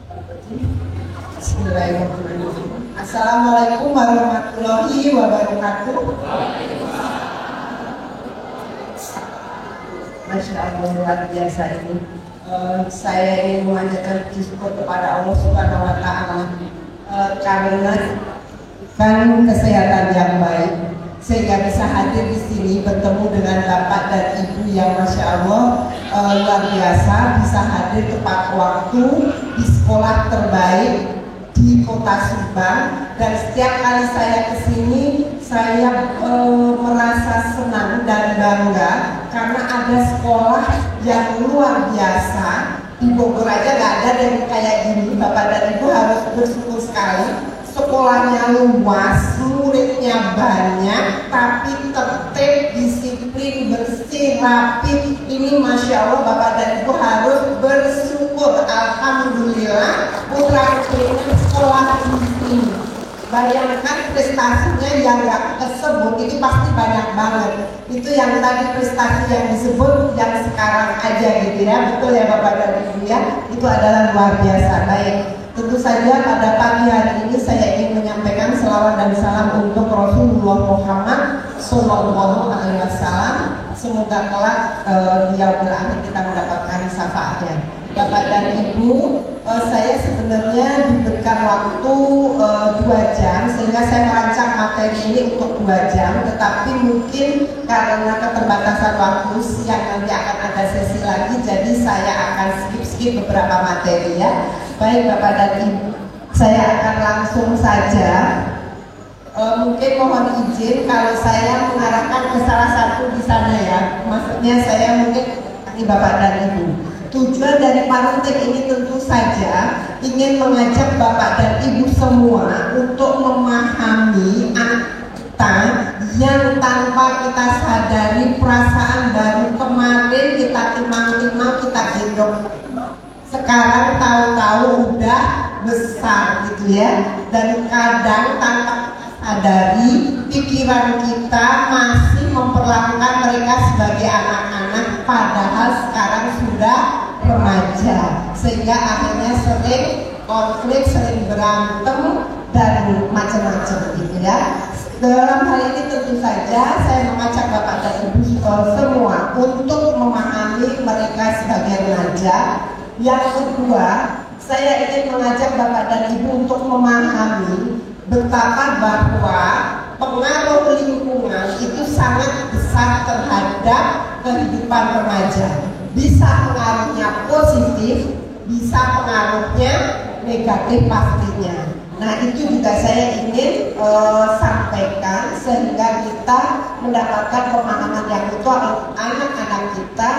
Bismillahirrahmanirrahim. Assalamualaikum warahmatullahi wabarakatuh. Masya Allah, luar biasa ini. Saya ingin memanjatkan syukur kepada Allah Subhanahu wa Ta'ala karena kan kesehatan yang baik sehingga bisa hadir di sini bertemu dengan Bapak dan Ibu yang Masya Allah luar biasa, bisa hadir tepat waktu di sekolah terbaik di Kota Subang. Dan setiap kali saya kesini saya merasa senang dan bangga karena ada sekolah yang luar biasa. Di Bogor aja nggak ada yang kayak gini. Bapak dan Ibu harus bersyukur sekali. Sekolahnya luas, muridnya banyak, tapi tertib, disiplin, bersih, rapi. Ini Masya Allah, Bapak dan Ibu harus bersyukur. Alhamdulillah, putra-putrinya sekolah di sini. Bayangkan prestasinya yang gak tersebut, itu pasti banyak banget. Itu yang tadi prestasi yang disebut, yang sekarang aja gitu ya. Betul ya Bapak dan Ibu ya, itu adalah luar biasa. Baik. Tentu saja pada pagi hari ini saya ingin menyampaikan selawat dan salam untuk Rasulullah Muhammad Sallallahu Alaihi Wasallam. Semoga kelak di yaumil akhir kita mendapatkan syafaatnya. Bapak dan Ibu, saya sebenarnya diberikan waktu 2 jam sehingga saya merancang materi ini untuk 2 jam. Tetapi mungkin karena keterbatasan waktu siang nanti akan ada sesi lagi, jadi saya akan skip beberapa materi ya. Baik Bapak dan Ibu, saya akan langsung saja. Mungkin mohon izin kalau saya mengarahkan ke salah satu di sana ya. Maksudnya saya mungkin ini Bapak dan Ibu. Tujuan dari parenting ini tentu saja ingin mengajak Bapak dan Ibu semua untuk memahami kita yang tanpa kita sadari perasaan baru kemarin kita timang-timang, kita gendong. Sekarang tahu-tahu udah besar gitu ya. Dan kadang tanpa sadari pikiran kita masih memperlakukan mereka sebagai anak-anak, padahal sekarang sudah remaja, sehingga akhirnya sering konflik, sering berantem dan macam-macam gitu ya. Dalam hal ini tentu saja saya mengajak Bapak dan Ibu semua untuk memahami mereka sebagai remaja. Yang kedua, saya ingin mengajak Bapak dan Ibu untuk memahami betapa bahwa pengaruh lingkungan itu sangat besar terhadap kehidupan remaja. Bisa pengaruhnya positif, bisa pengaruhnya negatif pastinya. Nah itu juga saya ingin sampaikan sehingga kita mendapatkan pemahaman yang utuh anak-anak kita.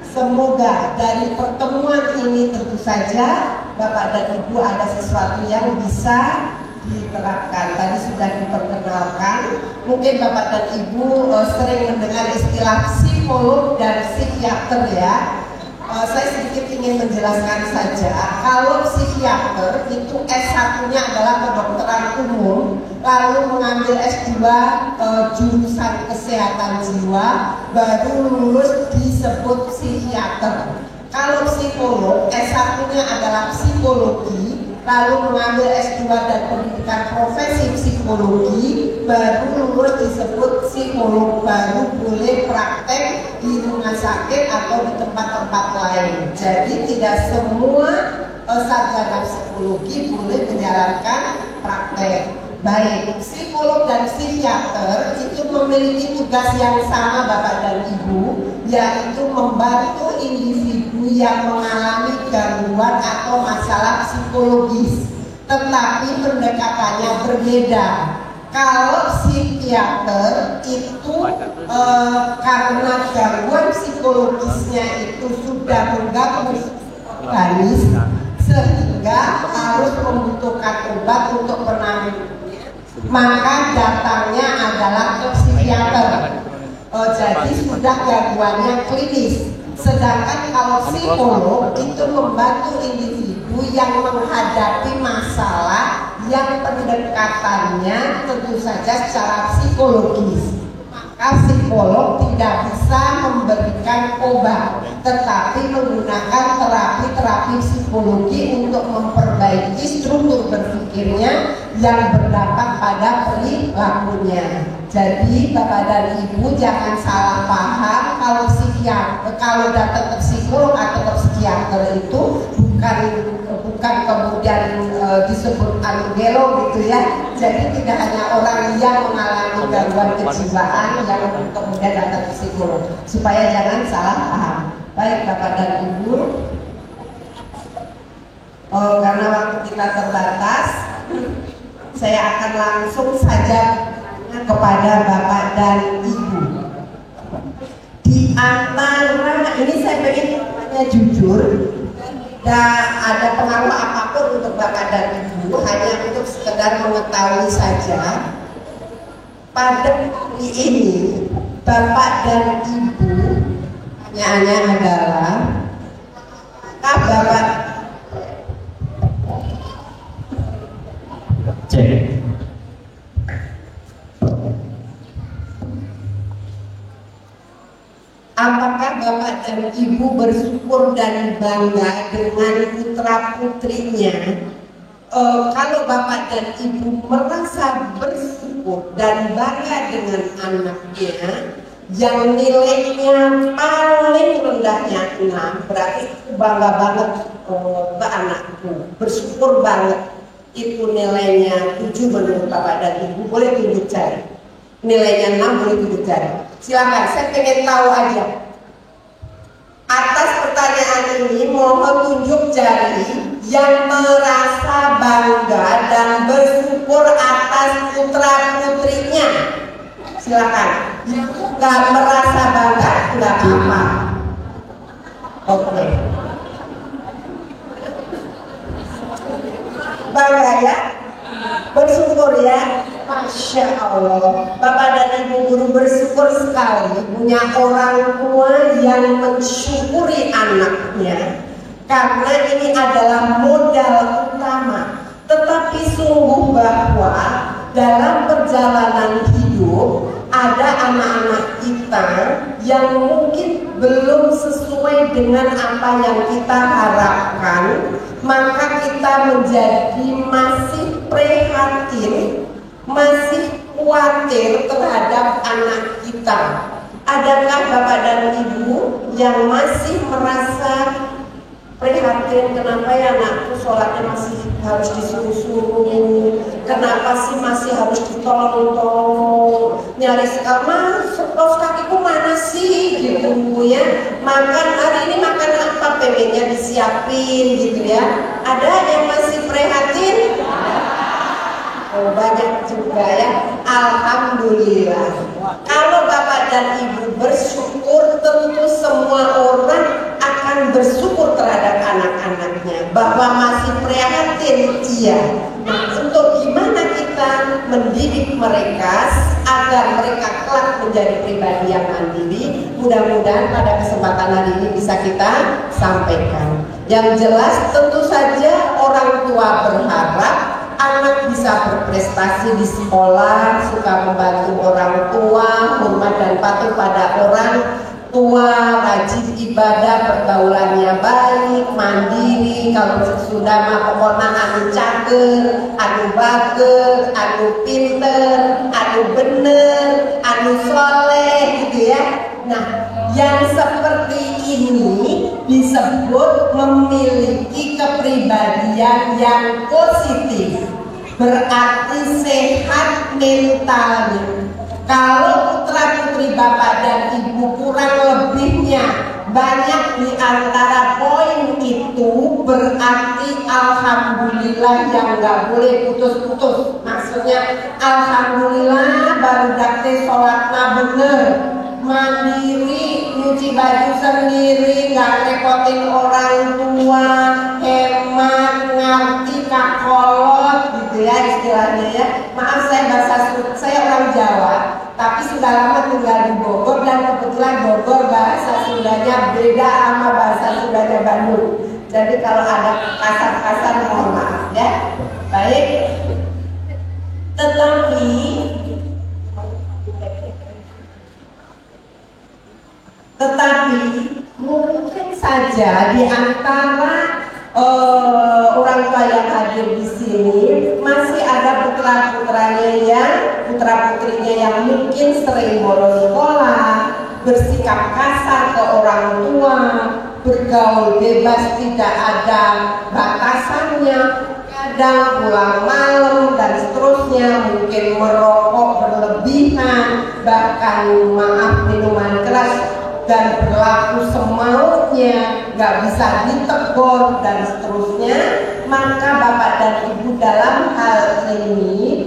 Semoga dari pertemuan ini tentu saja Bapak dan Ibu ada sesuatu yang bisa diterapkan. Tadi sudah diperkenalkan. Mungkin Bapak dan Ibu sering mendengar istilah psikolog dan psikiater ya. Saya sedikit ingin menjelaskan saja. Kalau psikiater itu S1-nya adalah kedokteran umum, lalu mengambil S2 jurusan kesehatan jiwa, baru lulus disebut psikiater. Kalau psikolog, S1-nya adalah psikologi, lalu mengambil S2 dan pendidikan profesi psikologi, baru lulus disebut psikolog, baru boleh praktek di rumah sakit atau di tempat-tempat lain. Jadi tidak semua sarjana psikologi boleh menjalankan praktek. Baik, psikolog dan psikiater itu memiliki tugas yang sama Bapak dan Ibu, yaitu membantu individu yang mengalami gangguan atau masalah psikologis. Tetapi pendekatannya berbeda. Kalau psikiater itu karena gangguan psikologisnya itu sudah mengganggu organis, sehingga harus membutuhkan obat untuk penanganan, maka datangnya adalah ke psikiater. Jadi sudah gangguannya klinis. Sedangkan kalau psikolog itu membantu individu yang menghadapi masalah yang pendekatannya tentu saja secara psikologis. psikolog tidak bisa memberikan obat, tetapi menggunakan terapi psikologi untuk memperbaiki struktur berpikirnya yang berdampak pada perilakunya. Jadi Bapak dan Ibu jangan salah paham kalau datang ke psikolog atau ke psikiater itu bukan kemudian disebut gelo gitu ya. Jadi tidak hanya orang yang mengalami gangguan kejiwaan yang kemudian datang ke psikolog, supaya jangan salah paham. Baik Bapak dan Ibu, karena waktu kita terbatas, saya akan langsung saja kepada Bapak dan Ibu. Di antara ini saya pengen tanya jujur, dan ada pengaruh apapun untuk Bapak dan Ibu, hanya untuk sekedar mengetahui saja. Pada hari ini Bapak dan Ibu, pertanyaannya adalah Bapak cek. Apakah Bapak dan Ibu bersyukur dan bangga dengan putra-putrinya? Kalau Bapak dan Ibu merasa bersyukur dan bangga dengan anaknya yang nilainya paling rendahnya 6, berarti bangga banget ke anakku, bersyukur banget. Itu nilainya 7 menurut Bapak dan Ibu, boleh tunjuk jari. Nilainya 6 boleh tunjuk jari. Silakan, saya pengen tahu aja. Atas pertanyaan ini mohon tunjuk jari yang merasa bangga dan bersyukur atas putra-putrinya. Silakan. Nggak merasa bangga, nggak apa-apa. Oke. Bangga ya? Bersyukur ya? Masya Allah, Bapak dan Ibu guru bersyukur sekali punya orang tua yang mensyukuri anaknya, karena ini adalah modal utama. Tetapi sungguh bahwa dalam perjalanan hidup ada anak-anak kita yang mungkin belum sesuai dengan apa yang kita harapkan, maka kita menjadi masih prihatin, masih khawatir terhadap anak kita. Adakah Bapak dan Ibu yang masih merasa prihatin, kenapa ya anakku sholatnya masih harus disuruh-suruh, kenapa sih masih harus ditolong-tolong, nyaris mas kaos kakiku mana sih gitu ya, makan hari ini makan apa, pengennya disiapin gitu ya. Ada yang masih prihatin? Oh, banyak juga ya. Alhamdulillah. Kalau Bapak dan Ibu bersyukur, tentu semua orang akan bersyukur terhadap anak-anaknya. Bahwa masih prihatin, iya. Nah, untuk gimana kita mendidik mereka agar mereka kelak menjadi pribadi yang mandiri, mudah-mudahan pada kesempatan hari ini bisa kita sampaikan. Yang jelas tentu saja orang tua berharap anak bisa berprestasi di sekolah, suka membantu orang tua, hormat dan patuh pada orang tua, rajin ibadah, pergaulannya baik, mandiri, kalau sudah mah pokoknya anu cager, anu bager, anu pinter, anu bener, anu soleh gitu ya. Nah, yang seperti ini disebut memiliki kepribadian yang positif, berarti sehat mentalnya. Kalau putra putri Bapak dan Ibu kurang lebihnya banyak di antara poin itu, berarti alhamdulillah yang nggak boleh putus-putus. Maksudnya alhamdulillah baru dakte sholatnya bener, mandiri, nyuci baju sendiri, nggak repotin orang tua, hemat, ngerti kakolot gitu ya istilahnya ya. Maaf saya orang Jawa, tapi sudah lama tinggal di Bogor dan kebetulan Bogor bahasa Sundanya beda sama bahasa Sundanya Bandung. Jadi kalau ada kasar-kasar mohon maaf ya. Baik. Tetapi di antara orang tua yang hadir di sini masih ada putra-putrinya yang mungkin sering bolos sekolah, bersikap kasar ke orang tua, bergaul bebas tidak ada batasannya, kadang pulang malam dan seterusnya, mungkin merokok berlebihan, bahkan minuman keras dan berlaku semaunya, nggak bisa ditegur dan seterusnya. Maka bapak dan ibu dalam hal ini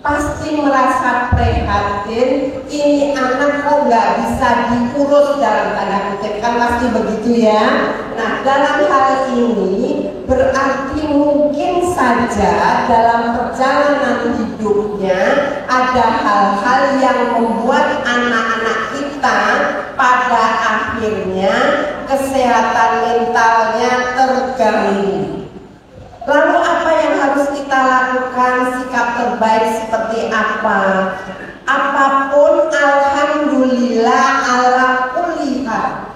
pasti merasa prihatin, ini anak kok nggak bisa diurus dalam tanda kutip, kan pasti begitu ya. Nah, dalam hal ini berarti mungkin saja dalam perjalanan hidupnya ada hal-hal yang membuat anak-anak kita pada akhirnya kesehatan mentalnya terganggu. Lalu apa yang harus kita lakukan? Sikap terbaik seperti apa? Apapun, alhamdulillah ala kulli hal.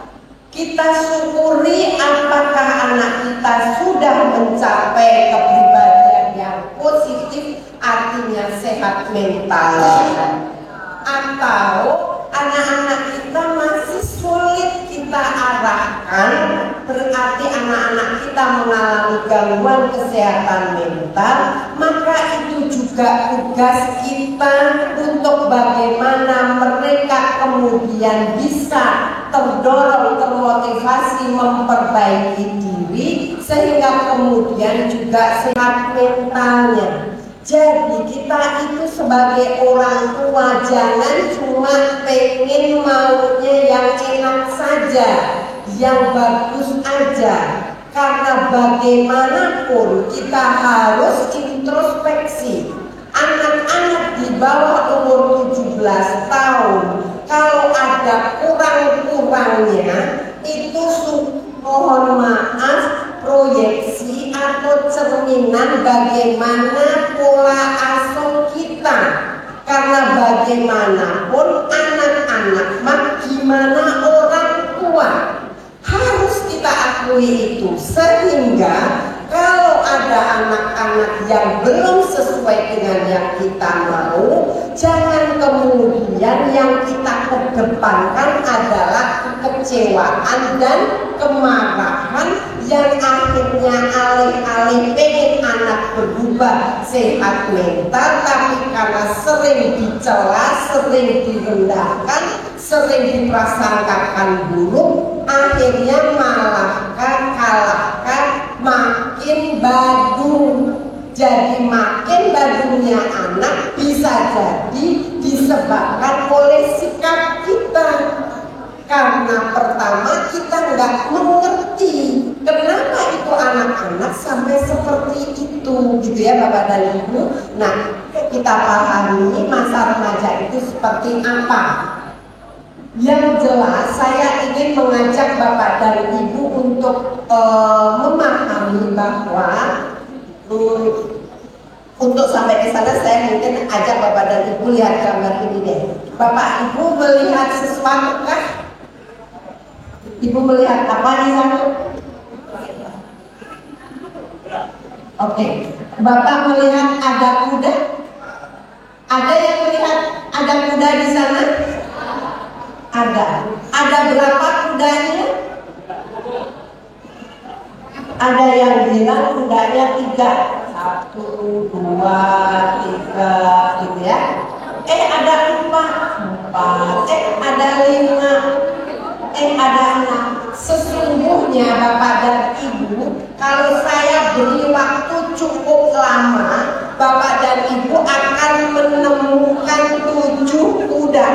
Kita syukuri apakah anak kita sudah mencapai kepribadian yang positif, artinya sehat mental, atau anak-anak kita masih sulit kita arahkan, berarti anak-anak kita mengalami gangguan kesehatan mental. Maka itu juga tugas kita untuk bagaimana mereka kemudian bisa terdorong, termotivasi memperbaiki diri, sehingga kemudian juga sehat mentalnya. Jadi kita itu sebagai orang tua jangan cuma pengen maunya yang enak saja, yang bagus aja. Karena bagaimanapun kita harus introspeksi. Anak-anak di bawah umur 17 tahun, kalau ada kurang-kurangnya, itu mohon maaf, proyeksi atau cerminan bagaimana pola asuh kita. Karena bagaimanapun anak-anak gimana orang tua, harus kita akui itu. Sehingga kalau ada anak-anak yang belum sesuai dengan yang kita mau, jangan kemudian yang kita kedepankan adalah kekecewaan dan kemarahan yang akhirnya alih-alih pengen anak berubah sehat mental, tapi karena sering dicela, sering direndahkan, sering diprasangkakan buruk, akhirnya malah kalahkan, makin badung. Jadi makin badungnya anak bisa jadi disebabkan oleh sikap kita. Karena pertama kita nggak mengerti kenapa itu anak-anak sampai seperti itu, gitu ya Bapak dan Ibu. Nah, kita pahami masa remaja itu seperti apa. Yang jelas saya ingin mengajak Bapak dan Ibu untuk memahami bahwa untuk sampai ke sana saya mungkin ajak Bapak dan Ibu lihat gambar ini deh. Bapak Ibu melihat sesuatu kah? Ibu melihat apa di sana? Oke. Bapak melihat ada kuda? Ada yang melihat ada kuda di sana? Ada. Ada berapa kudanya? Ada yang bilang kudanya 3. 1, 2, 3, gitu ya. Ada 4. Ada 5. Ada 6. Sesungguhnya Bapak dan Ibu, kalau saya beri waktu cukup lama, Bapak dan Ibu akan menemukan 7 kuda.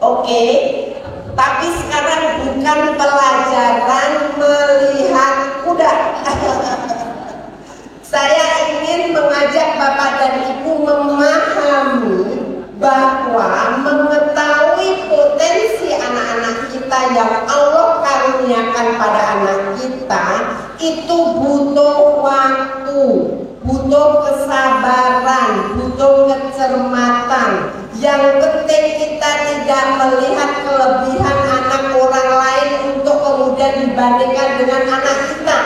Oke. Tapi sekarang bukan pelajaran melihat kuda. Saya ingin mengajak Bapak dan Ibu memahami bahwa mengetahui potensi anak-anak kita yang Allah karuniakan pada anak kita itu butuh waktu, butuh kesabaran, butuh kecermatan. Yang penting kita tidak melihat kelebihan anak orang lain untuk kemudian dibandingkan dengan anak kita.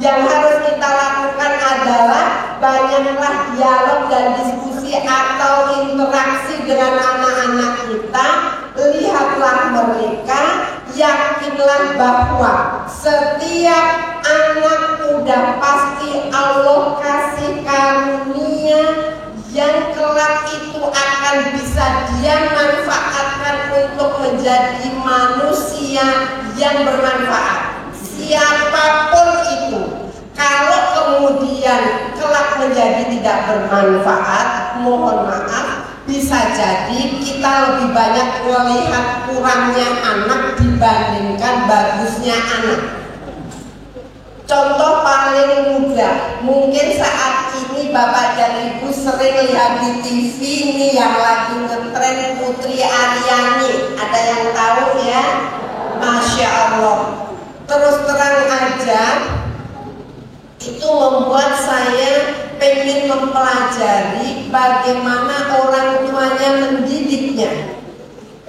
Yang harus kita lakukan adalah banyaklah dialog dan diskusi atau interaksi dengan anak-anak kita. Lihatlah mereka, yakinlah bahwa setiap anak udah pasti Allah kasih karunia yang kelak itu akan bisa dia manfaatkan untuk menjadi manusia yang bermanfaat. Siapapun itu, kalau kemudian kelak menjadi tidak bermanfaat, mohon maaf, bisa jadi kita lebih banyak melihat kurangnya anak dibandingkan bagusnya anak. Contoh paling mudah, mungkin saat ini Bapak dan Ibu sering lihat di TV ini yang lagi ngetren Putri Aryani. Ada yang tahu ya? Masya Allah. Terus terang aja, itu membuat saya pengen mempelajari bagaimana orang tuanya mendidiknya.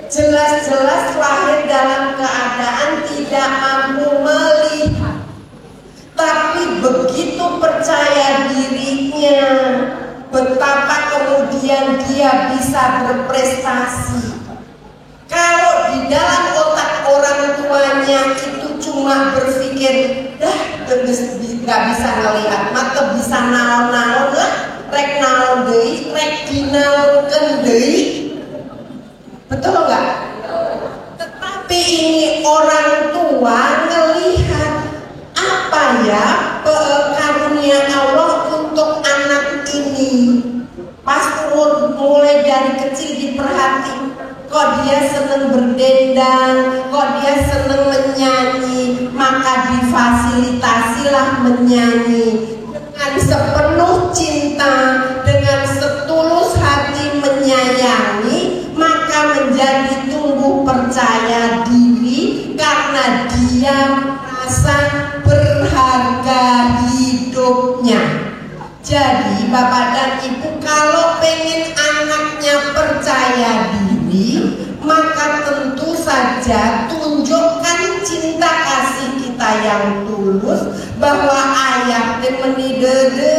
Jelas-jelas lahir dalam keadaan tidak mampu melihat, tapi begitu percaya dirinya, betapa kemudian dia bisa berprestasi. Kalau di dalam otak orang tuanya itu cuma berpikir, dah nggak bisa ngelihat, maka bisa naon-naon lah, rek naon deui, rek dinaonkeun deui. Betul nggak? Tetapi ini orang tua ngelihat apa ya karunia Allah untuk anak ini. Pas umur mulai dari kecil diperhati, kok dia seneng berdendang, kok dia seneng menyanyi, maka difasilitasilah menyanyi dengan sepenuh cinta, dengan setulus hati menyayangi, maka menjadi tumbuh percaya diri karena dia merasa berharga hidupnya. Jadi Bapak dan Ibu, kalau pengen anaknya percaya diri, maka tentu saja tunjukkan cinta kasih kita yang tulus, bahwa ayah meni dede,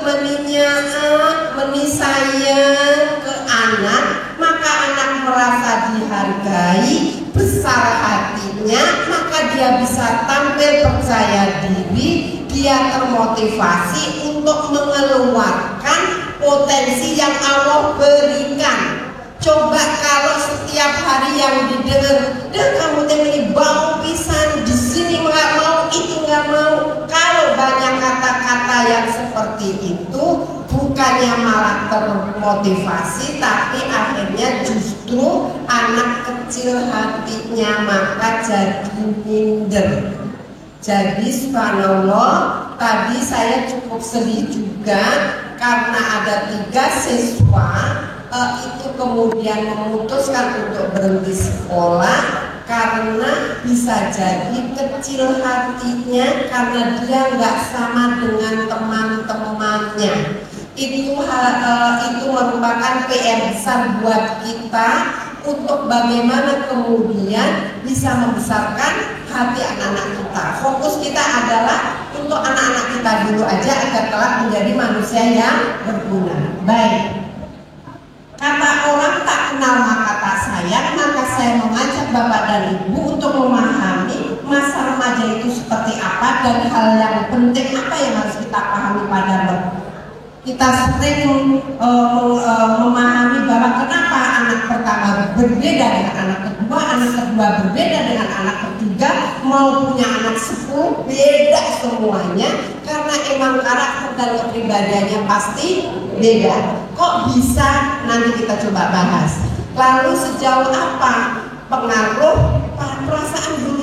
meni nyaa, meni sayang ke anak, maka anak merasa dihargai, besar hatinya, maka dia bisa tampil percaya diri, dia termotivasi untuk mengeluarkan potensi yang Allah berikan. Coba kalau setiap hari yang didengar, dan kamu ini bau pisan, di sini nggak mau, itu nggak mau. Kalau banyak kata-kata yang seperti itu, bukannya malah termotivasi, tapi akhirnya justru anak kecil hatinya maka jadi minder. Jadi subhanallah, tadi saya cukup sedih juga karena ada 3 siswa itu kemudian memutuskan untuk berhenti sekolah karena bisa jadi kecil hatinya karena dia nggak sama dengan teman-temannya. Itu merupakan PR besar buat kita untuk bagaimana kemudian bisa membesarkan hati anak-anak kita. Fokus kita adalah untuk anak-anak kita dulu aja agar kelak menjadi manusia yang berguna. Baik. Kata orang tak kenal maka tak sayang, maka saya mengajak Bapak dan Ibu untuk memahami masa remaja itu seperti apa dan hal yang penting apa yang harus kita pahami pada mereka. Kita sering memahami bahwa kenapa anak pertama berbeda dengan anak kedua berbeda dengan anak ketiga, mau punya anak 10 beda semuanya, karena emang karakter dan kepribadiannya pasti beda. Kok bisa? Nanti kita coba bahas. Lalu sejauh apa pengaruh perasaan dulu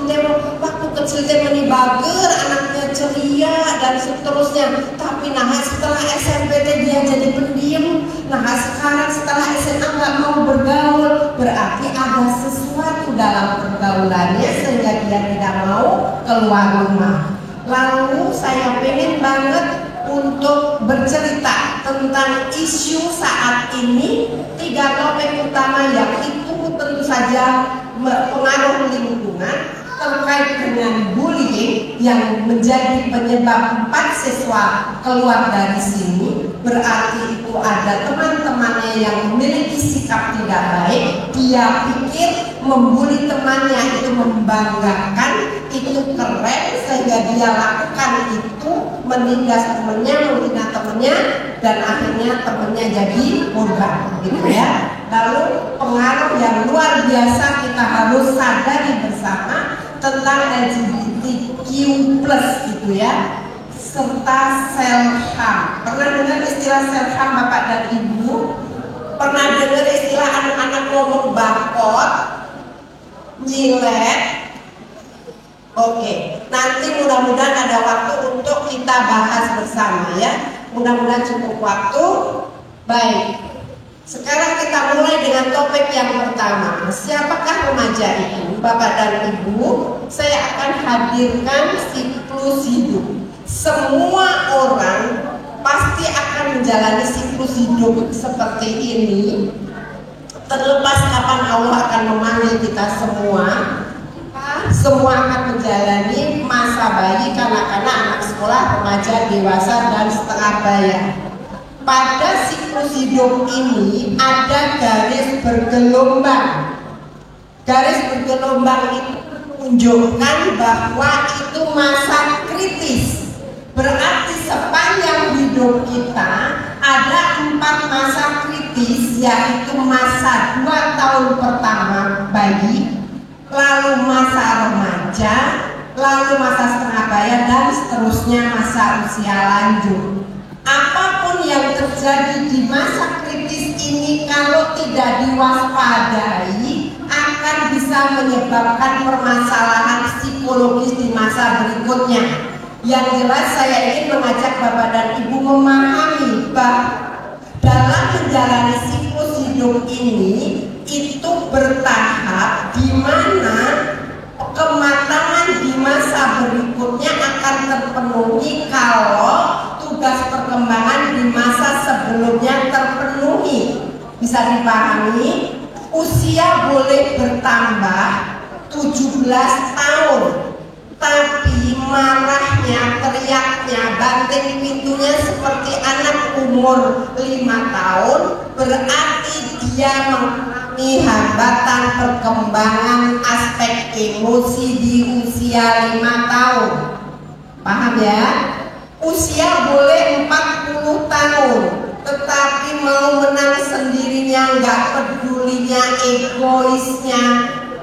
waktu kecil meni bager, anaknya ceria dan seterusnya, tapi nah setelah SMP dia jadi pendiam, nah sekarang setelah SMA nggak mau bergaul, berarti ada sesuatu dalam pergaulannya sehingga dia tidak mau keluar rumah. Lalu saya pengen banget untuk bercerita tentang isu saat ini, 3 topik utama yang itu tentu saja pengaruh lingkungan, terkait dengan bullying yang menjadi penyebab 4 siswa keluar dari sini, berarti itu ada teman-temannya yang memiliki sikap tidak baik. Dia pikir membuli temannya itu membanggakan, itu keren, sehingga dia lakukan itu, menindas temannya, menghina temannya, dan akhirnya temannya jadi korban, gitu ya. Lalu pengaruh yang luar biasa kita harus sadari bersama tentang LGBTQ+ gitu ya, serta self-harm. Pernah dengar istilah self-harm Bapak dan Ibu? Pernah dengar istilah anak-anak ngomong bakot, nyilet? Oke, nanti mudah-mudahan ada waktu untuk kita bahas bersama ya. Mudah-mudahan cukup waktu. Baik, sekarang kita mulai dengan topik yang pertama. Siapakah remaja itu? Bapak dan Ibu, saya akan hadirkan siklus hidup. Semua orang pasti akan menjalani siklus hidup seperti ini. Terlepas kapan Allah akan memanggil kita semua akan menjalani masa bayi, kanak-kanak, anak sekolah, remaja, dewasa, dan setengah baya. Pada siklus hidup ini ada garis bergelombang. Garis bergelombang itu menunjukkan bahwa itu masa kritis. Berarti sepanjang hidup kita ada 4 masa kritis, yaitu masa 2 tahun pertama bayi, lalu masa remaja, lalu masa setengah baya, dan seterusnya masa usia lanjut. Apapun yang terjadi di masa kritis ini kalau tidak diwaspadai akan bisa menyebabkan permasalahan psikologis di masa berikutnya. Yang jelas saya ingin mengajak Bapak dan Ibu memahami bahwa dalam menjalani siklus hidup ini itu bertahap, di mana kematangan di masa berikutnya akan terpenuhi kalau tugas perkembangan di masa sebelumnya terpenuhi. Bisa dipahami, usia boleh bertambah 17 tahun, tapi marahnya, teriaknya, banting pintunya seperti anak umur 5 tahun, berarti dia mengalami hambatan perkembangan aspek emosi di usia 5 tahun. Paham ya? Usia boleh 40 tahun, tetapi mau menang sendirinya, nggak pedulinya, egoisnya,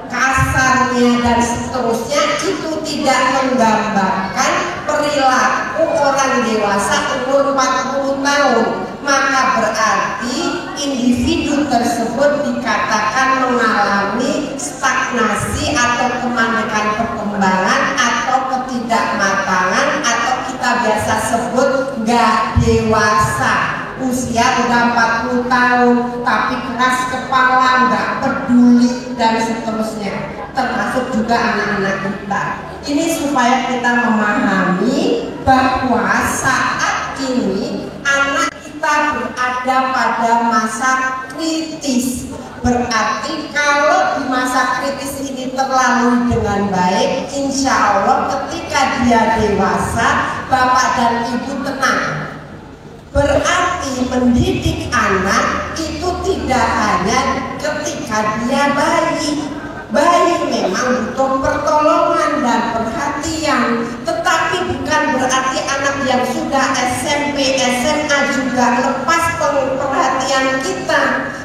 kasarnya, dan seterusnya, itu tidak menggambarkan perilaku orang dewasa umur 40 tahun. Maka berarti individu tersebut dikatakan mengalami stagnasi atau kemandekan perkembangan atau ketidakmatangan, atau kita biasa sebut nggak dewasa. Usia udah 40 tahun tapi keras kepala, nggak peduli, dan seterusnya, termasuk juga anak-anak kita. Ini supaya kita memahami bahwa saat ini anak kita berada pada masa kritis. Berarti kalau di masa kritis ini terlalui dengan baik, insya Allah ketika dia dewasa, Bapak dan Ibu tenang. Berarti mendidik anak itu tidak hanya ketika dia bayi. Bayi memang butuh pertolongan dan perhatian, tetapi bukan berarti anak yang sudah SMP, SMA juga lepas perhatian kita,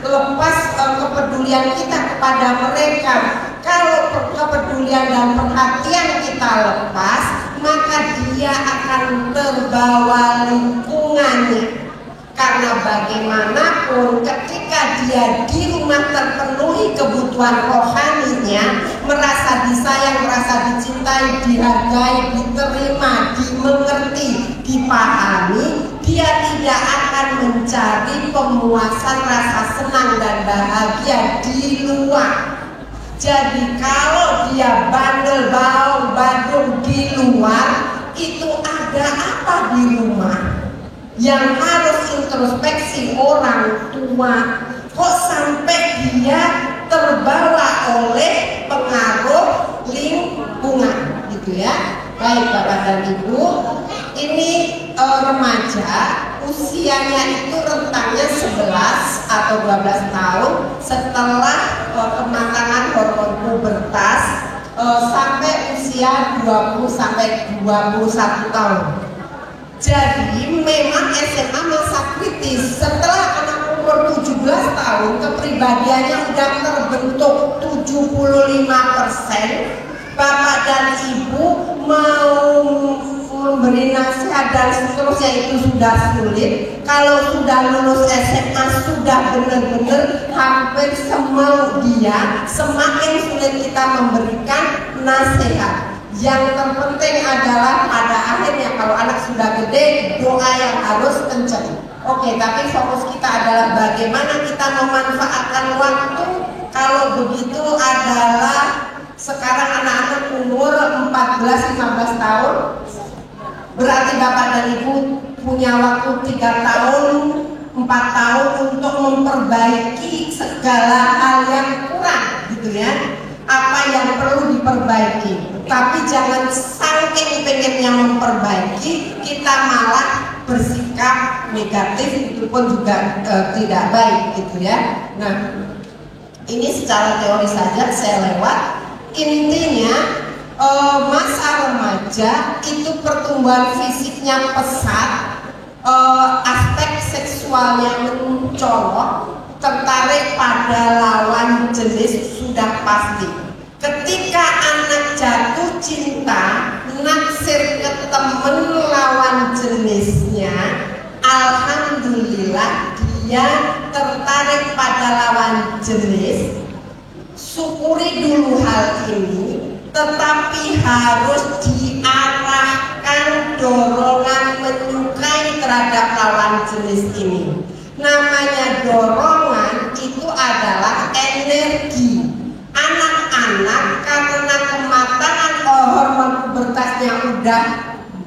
lepas kepedulian kita kepada mereka. Kalau kepedulian dan perhatian kita lepas, maka dia akan terbawa lingkungannya. Karena bagaimanapun ketika dia di rumah terpenuhi kebutuhan rohaninya, merasa disayang, merasa dicintai, dihargai, diterima, dimengerti, dipahami, dia tidak akan mencari pemuasan rasa senang dan bahagia di luar. Jadi kalau dia bandel, bau, badung di luar, itu ada apa di rumah? Yang harus introspeksi orang tua, kok sampai dia terbawa oleh pengaruh lingkungan. gitu ya. Baik Bapak dan Ibu, ini remaja usianya itu rentangnya 11 atau 12 tahun setelah kematangan hormon pubertas sampai usia 20 sampai 21 tahun. Jadi memang SMA masa kritis. Setelah anak umur 17 tahun kepribadiannya sudah terbentuk 75%. Bapak dan Ibu mau memberi nasihat dan seterusnya itu sudah sulit. Kalau sudah lulus SMA sudah benar-benar hampir semau dia, semakin sulit kita memberikan nasihat. Yang terpenting adalah pada akhirnya kalau anak sudah gede, doa yang harus kencang. Oke, tapi fokus kita adalah bagaimana kita memanfaatkan waktu. Kalau begitu adalah sekarang anak-anak umur 14-15 tahun, berarti Bapak dan Ibu punya waktu 3 tahun, 4 tahun untuk memperbaiki segala hal yang kurang gitu ya. Apa yang perlu diperbaiki. Tapi jangan saking pengennya memperbaiki, kita malah bersikap negatif, itu pun juga tidak baik gitu ya. Nah, ini secara teori saja saya lewat. Intinya masa remaja itu pertumbuhan fisiknya pesat, aspek seksualnya mencolok, tertarik pada lawan jenis sudah pasti. Ketika anak jatuh cinta, naksir ke temen lawan jenisnya, alhamdulillah dia tertarik pada lawan jenis. Syukuri dulu hal ini, tetapi harus diarahkan dorongan menyukai terhadap lawan jenis ini. Namanya dorongan itu adalah energi. Anak-anak karena kematangan hormon pubertasnya udah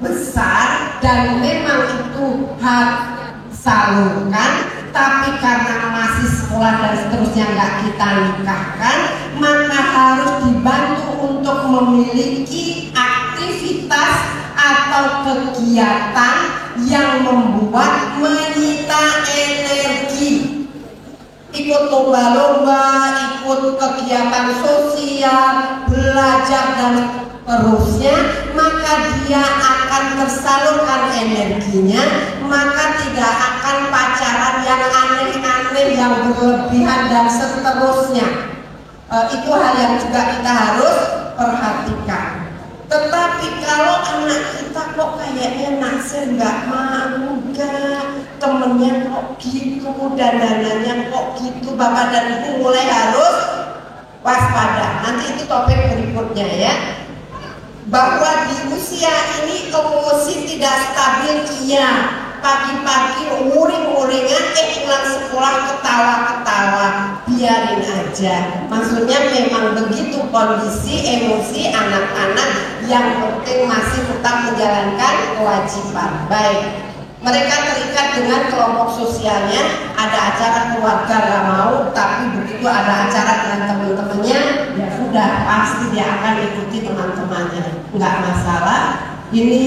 besar dan memang itu harus salurkan, tapi karena masih sekolah dan seterusnya nggak kita nikahkan, maka harus dibantu untuk memiliki aktivitas atau kegiatan yang membuat menyita energi. Ikut lomba-lomba, ikut kegiatan sosial, belajar dan seterusnya, maka dia akan tersalurkan energinya, maka tidak akan pacaran yang aneh-aneh, yang berlebihan dan seterusnya. Itu hal yang juga kita harus perhatikan. Tetapi kalau anak kita kok kayaknya naksir, nggak mau, temennya kok gitu, dandanannya kok gitu, Bapak dan Ibu mulai harus waspada. Nanti itu topik berikutnya ya. Bahwa di usia ini emosi tidak stabil, iya. Pagi-pagi uring-uringan, pulang sekolah ketawa-ketawa, biarin aja. Maksudnya memang begitu kondisi emosi anak-anak, yang penting masih tetap menjalankan kewajiban. Baik, mereka terikat dengan kelompok sosialnya, ada acara keluarga nggak mau, tapi begitu ada acara dengan teman-temannya, ya sudah pasti dia akan ikuti teman-temannya, nggak masalah. Ini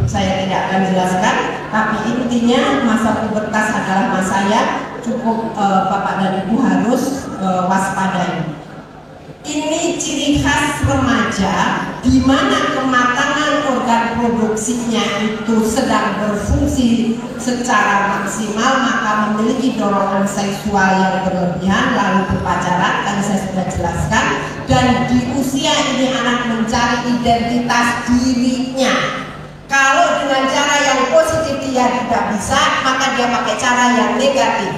saya tidak akan jelaskan, tapi intinya masa pubertas adalah masa yang cukup Bapak dan Ibu harus waspadai. Ini ciri khas remaja di mana kematangan organ produksinya itu sedang berfungsi secara maksimal, maka memiliki dorongan seksual yang berlebihan, lalu berpacaran, tadi saya sudah jelaskan. Dan di usia ini anak mencari identitas dirinya. Kalau dengan cara yang positif dia tidak bisa, maka dia pakai cara yang negatif.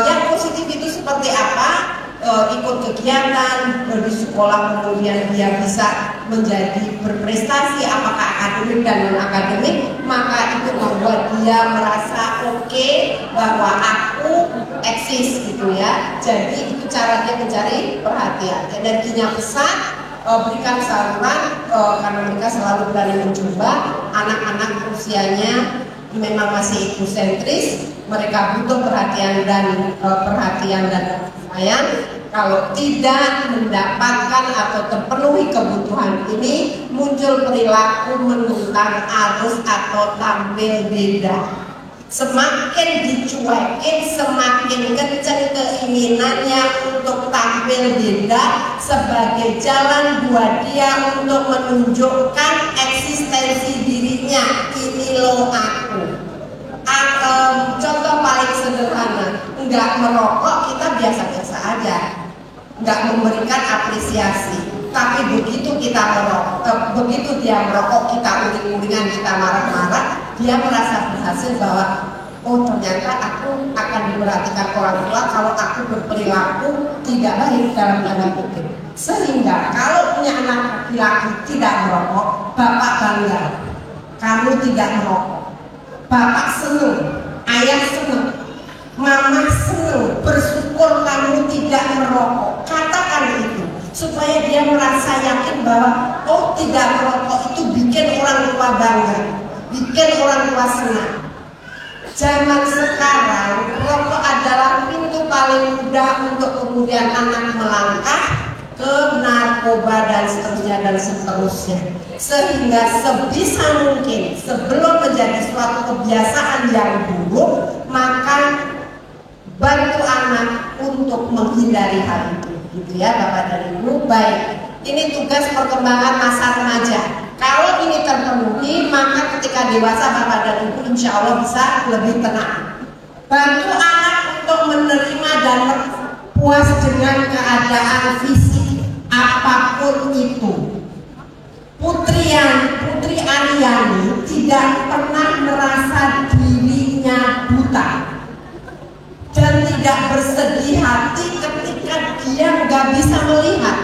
Yang positif itu seperti apa? Ikut kegiatan di sekolah, kemudian dia bisa menjadi berprestasi, apakah akademik dan non akademik, maka itu membuat dia merasa oke, bahwa aku eksis gitu ya. Jadi itu cara dia mencari perhatian. Energinya besar, berikan saluran, karena mereka selalu berani mencoba. Anak-anak usianya memang masih egosentris, mereka butuh perhatian dan sayang. Kalau tidak mendapatkan atau terpenuhi kebutuhan ini, muncul perilaku menentang arus atau tampil beda. Semakin dicuekin, semakin kencang keinginannya untuk tampil beda sebagai jalan buat dia untuk menunjukkan eksistensi dirinya. Ini loh aku. Contoh paling sederhana, nggak merokok kita biasa-biasa aja, nggak memberikan apresiasi. Tapi begitu kita merokok, begitu dia merokok, kita uring-uringan, kita marah-marah, dia merasa berhasil bahwa oh ternyata aku akan diperhatikan orang tua kalau aku berperilaku tidak baik dalam tanda kutip. Sehingga kalau punya anak laki-laki tidak merokok, bapak bangga, kamu tidak merokok, bapak senang, ayah senang, mama senang, bersyukur kamu tidak merokok. Katakan itu supaya dia merasa yakin bahwa oh tidak merokok itu bikin orang tua bangga, bikin orang tua senang. Zaman sekarang rokok adalah pintu paling mudah untuk kemudian anak melangkah ke narkoba dan seterusnya. Sehingga sebisa mungkin sebelum menjadi suatu kebiasaan yang buruk, maka bantu anak untuk menghindari hal itu. Gitu ya Bapak dan Ibu. Baik, ini tugas perkembangan masa remaja. Kalau ini terpenuhi, maka ketika dewasa Bapak dan Ibu insya Allah bisa lebih tenang. Bantu anak untuk menerima dan puas dengan keadaan fisik apapun itu. Putri Aryani tidak pernah merasa dirinya buta dan tidak bersedih hati ketika dia nggak bisa melihat.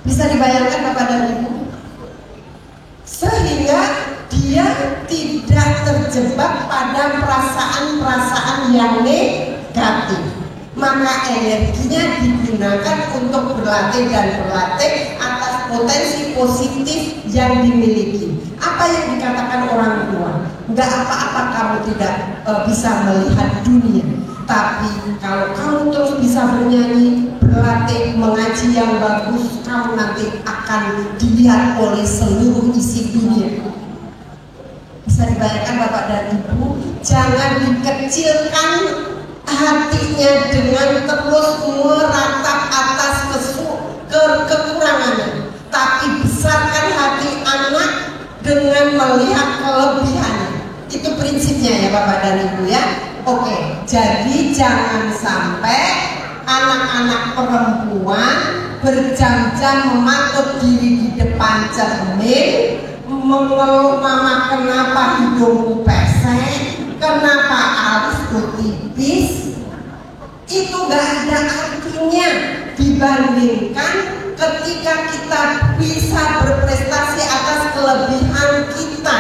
Bisa dibayangkan Bapak dan Ibu? Sehingga dia tidak terjebak pada perasaan-perasaan yang negatif. Maka energinya digunakan untuk berlatih dan berlatih atas potensi positif yang dimiliki. Apa yang dikatakan orang tua? Enggak apa-apa kamu tidak bisa melihat dunia, tapi kalau kamu terus bisa bernyanyi, berlatih, mengaji yang bagus, kamu nanti akan dilihat oleh seluruh isi dunia. Bisa dibayangkan Bapak dan Ibu, jangan dikecilkan hatinya dengan terus meratap atas kekurangannya, tapi besarkan hati anak dengan melihat kelebihannya. Itu prinsipnya ya Bapak dan Ibu ya. Oke, jadi jangan sampai anak-anak perempuan berjam-jam mematuk diri di depan cermin, mengeluh mama kenapa hidungku pesek, kenapa alisku tipis. Itu gak ada artinya dibandingkan ketika kita bisa berprestasi atas kelebihan kita.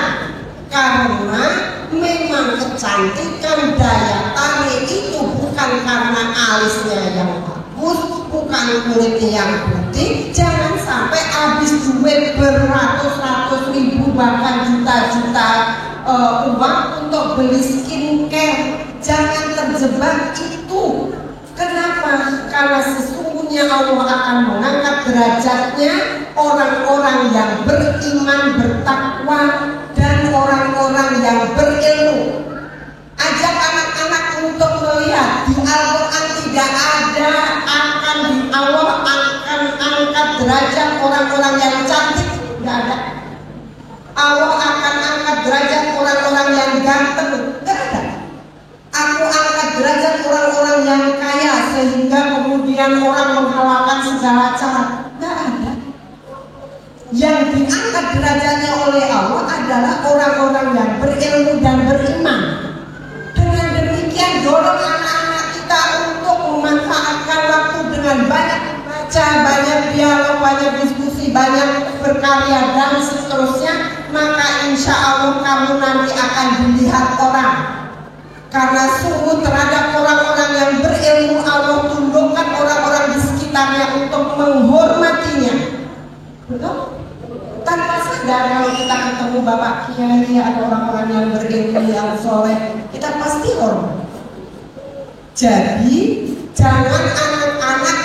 Karena memang kecantikan daya tarik itu bukan karena alisnya yang bagus, bukan kulitnya yang putih. Jangan sampai habis duit beratus-ratus ribu bahkan juta-juta uang untuk beli skincare. Jangan terjebak itu. Kenapa? Karena sesungguhnya Allah akan mengangkat derajatnya orang-orang yang beriman, bertakwa, dan orang-orang yang berilmu. Ajak anak-anak untuk melihat di Al-Quran tidak ada akan di Allah akan angkat derajat orang-orang yang cantik, tidak ada. Allah akan angkat derajat orang-orang yang ganteng, tidak ada. Aku angkat derajat orang-orang yang kaya sehingga kemudian orang menghalalkan segala cara, tidak ada. Yang diangkat derajatnya oleh Allah adalah orang-orang yang berilmu dan beriman. Dengan demikian dorong anak-anak kita untuk memanfaatkan waktu dengan banyak membaca, banyak dialog, banyak diskusi, banyak berkarya dan seterusnya. Maka insya Allah kamu nanti akan dilihat orang. Karena sungguh terhadap orang-orang yang berilmu Allah tundukkan orang-orang di sekitarnya untuk menghormatinya. Betul? Tanpa sadar kalau kita ketemu Bapak Kiai atau orang-orang yang berilmu yang soleh, kita pasti hormat. Jadi Jangan anak-anak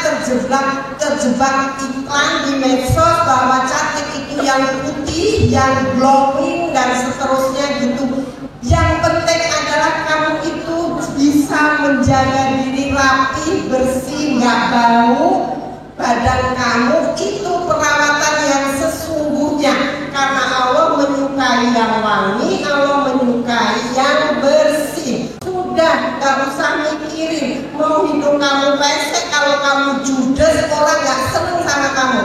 terjebak iklan di medsos bahwa cantik itu yang putih, yang glowing dan seterusnya gitu. Yang penting adalah kamu itu bisa menjaga diri rapi, bersih, nggak bau. Badan kamu itu perawatan yang sesungguhnya, karena Allah menyukai yang wangi, Allah menyukai yang bersih. Sudah, gak usah mikirin mau hidung kamu pesek, kalau kamu judes orang gak seneng sama kamu.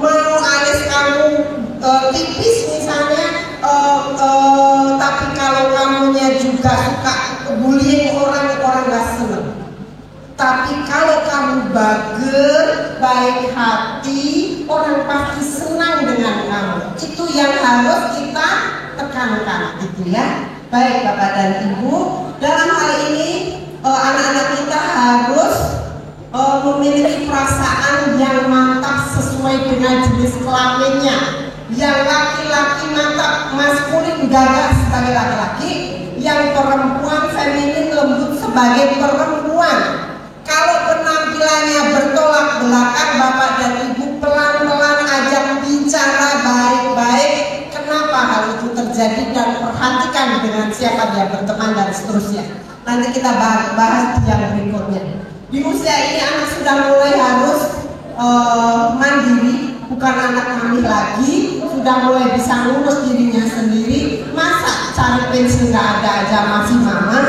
Mau alis kamu tipis misalnya, tapi kalau kamunya juga suka bullying orang gak seneng. Tapi kalau kamu bager, baik hati, orang pasti senang dengan kamu. Itu yang harus kita tekankan, gitu ya. Baik Bapak dan Ibu, dalam hal ini anak-anak kita harus memiliki perasaan yang mantap sesuai dengan jenis kelaminnya. Yang laki-laki mantap maskulin gagah sebagai laki-laki, yang perempuan feminin lembut sebagai perempuan. Kalau penampilannya bertolak belakang, Bapak dan Ibu pelan-pelan ajak bicara baik-baik kenapa hal itu terjadi dan perhatikan dengan siapa dia berteman dan seterusnya. Nanti kita bahas di yang berikutnya. Di usia ini anak sudah mulai harus mandiri, bukan anak mami lagi, sudah mulai bisa ngurus dirinya sendiri. Masa cari pensil nggak ada aja masih mama,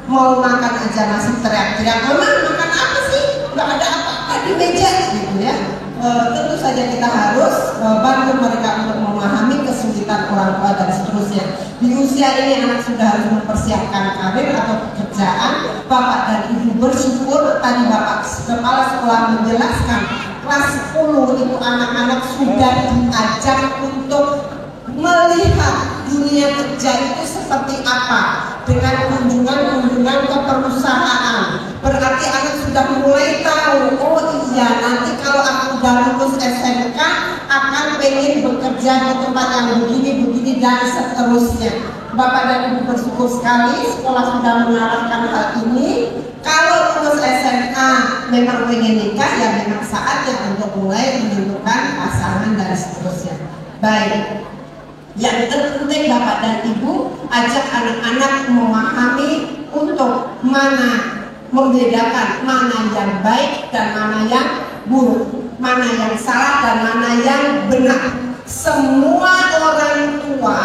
mau makan aja masih teriak-teriak, mama makan apa sih? Nggak ada apa-apa di meja gitu ya. Tentu saja kita harus bantu mereka untuk memahami kesulitan orang tua dan seterusnya. Di usia ini anak sudah harus mempersiapkan karir atau pekerjaan. Bapak dan Ibu bersyukur tadi Bapak Kepala Sekolah menjelaskan kelas 10 itu anak-anak sudah diajak untuk melihat dunia kerja itu seperti apa dengan kunjungan-kunjungan ke perusahaan. Berarti anak sudah mulai tahu, oh iya nanti kalau aku udah lulus SMK akan pengen bekerja di tempat yang begini dan seterusnya. Bapak dan Ibu bersyukur sekali sekolah sudah mengarahkan hal ini. Kalau lulus SMA memang pengen nikah, ya memang saatnya untuk mulai menentukan pasangan dan seterusnya. Baik. Yang terpenting Bapak dan Ibu ajak anak-anak memahami untuk membedakan mana yang baik dan mana yang buruk, mana yang salah dan mana yang benar. Semua orang tua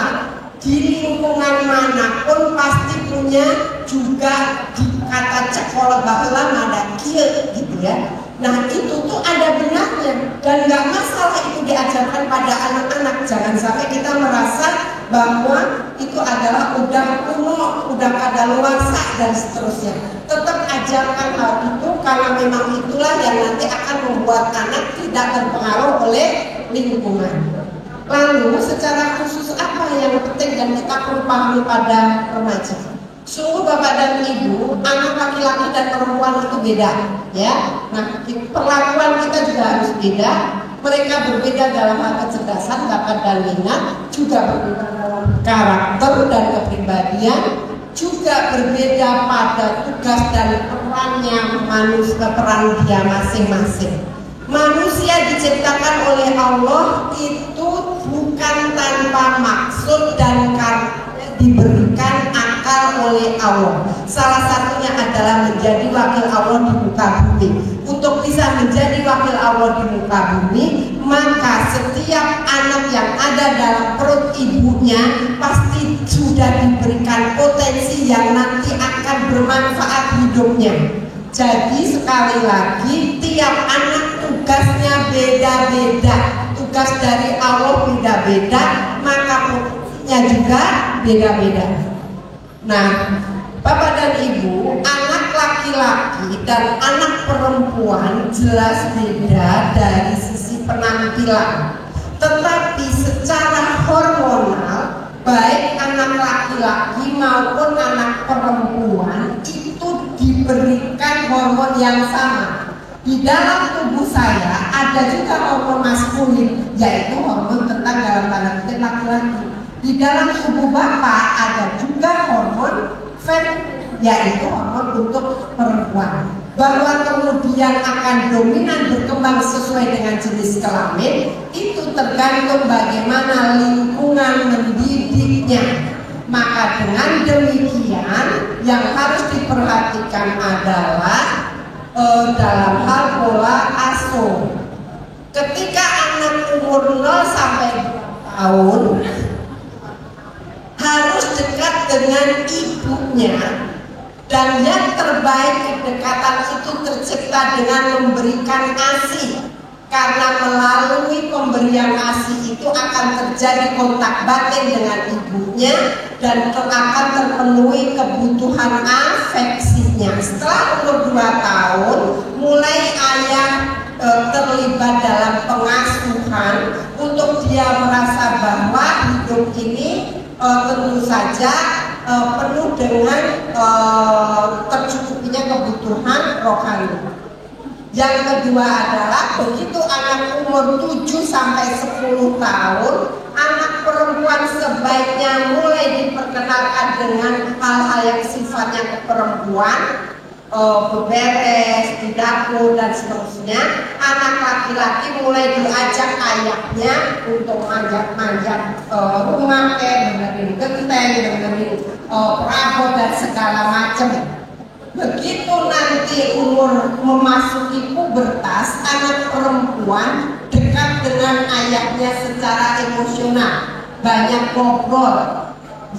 di lingkungan manapun pasti punya juga kata sekolah bahwa ada kieu gitu ya. Nah itu tuh ada benarnya dan nggak masalah itu diajarkan pada anak-anak. Jangan sampai kita merasa bahwa itu adalah udah kuno, udah kadaluarsa dan seterusnya. Tetap ajarkan hal itu karena memang itulah yang nanti akan membuat anak tidak terpengaruh oleh lingkungan. Lalu secara khusus apa yang penting dan kita perlu pahami pada remaja? Sungguh Bapak dan Ibu, anak laki-laki dan perempuan itu beda, ya. Nah, perlakuan kita juga harus beda. Mereka berbeda dalam hal kecerdasan, bakat dan minat, juga berbeda dalam karakter dan kepribadian, juga berbeda pada tugas dan perannya peran dia masing-masing. Manusia diciptakan oleh Allah itu bukan tanpa maksud dan diberikan akal oleh Allah. Salah satunya adalah menjadi wakil Allah di muka bumi. Untuk bisa menjadi wakil Allah di muka bumi, maka setiap anak yang ada dalam perut ibunya pasti sudah diberikan potensi yang nanti akan bermanfaat hidupnya. Jadi sekali lagi tiap anak tugasnya beda-beda. Tugas dari Allah beda-beda, maka potensinya juga beda-beda. Nah, Bapak dan Ibu, anak laki-laki dan anak perempuan jelas beda dari sisi penampilan. Tetapi secara hormonal, baik anak laki-laki maupun anak perempuan itu diberikan hormon yang sama. Di dalam tubuh saya ada juga hormon maskulin, yaitu hormon tentang dalam tanda kutip laki-laki. Di dalam tubuh Bapak ada juga hormon feminin, yaitu hormon untuk perempuan. bahwa kemudian akan dominan berkembang sesuai dengan jenis kelamin, itu tergantung bagaimana lingkungan mendidiknya. Maka dengan demikian yang harus diperhatikan adalah dalam hal pola asuh. Ketika anak umur 0 sampai 2 tahun harus dekat dengan ibunya, dan yang terbaik kedekatan itu tercipta dengan memberikan ASI, karena melalui pemberian ASI itu akan terjadi kontak batin dengan ibunya dan akan terpenuhi kebutuhan afeksinya. Setelah umur 2 tahun mulai ayah terlibat dalam pengasuhan untuk dia merasa bahwa hidup ini tentu saja penuh dengan tercukupinya kebutuhan rohani. Yang kedua adalah begitu anak umur 7 sampai 10 tahun, anak perempuan sebaiknya mulai diperkenalkan dengan hal-hal yang sifatnya keperempuan, beberes di dapur dan seterusnya. Anak laki-laki mulai diajak ayahnya untuk manjat-manjat rumah, benerin genteng, benerin perabot dan segala macam. Begitu nanti umur memasuki pubertas, anak perempuan dekat dengan ayahnya secara emosional, banyak ngobrol.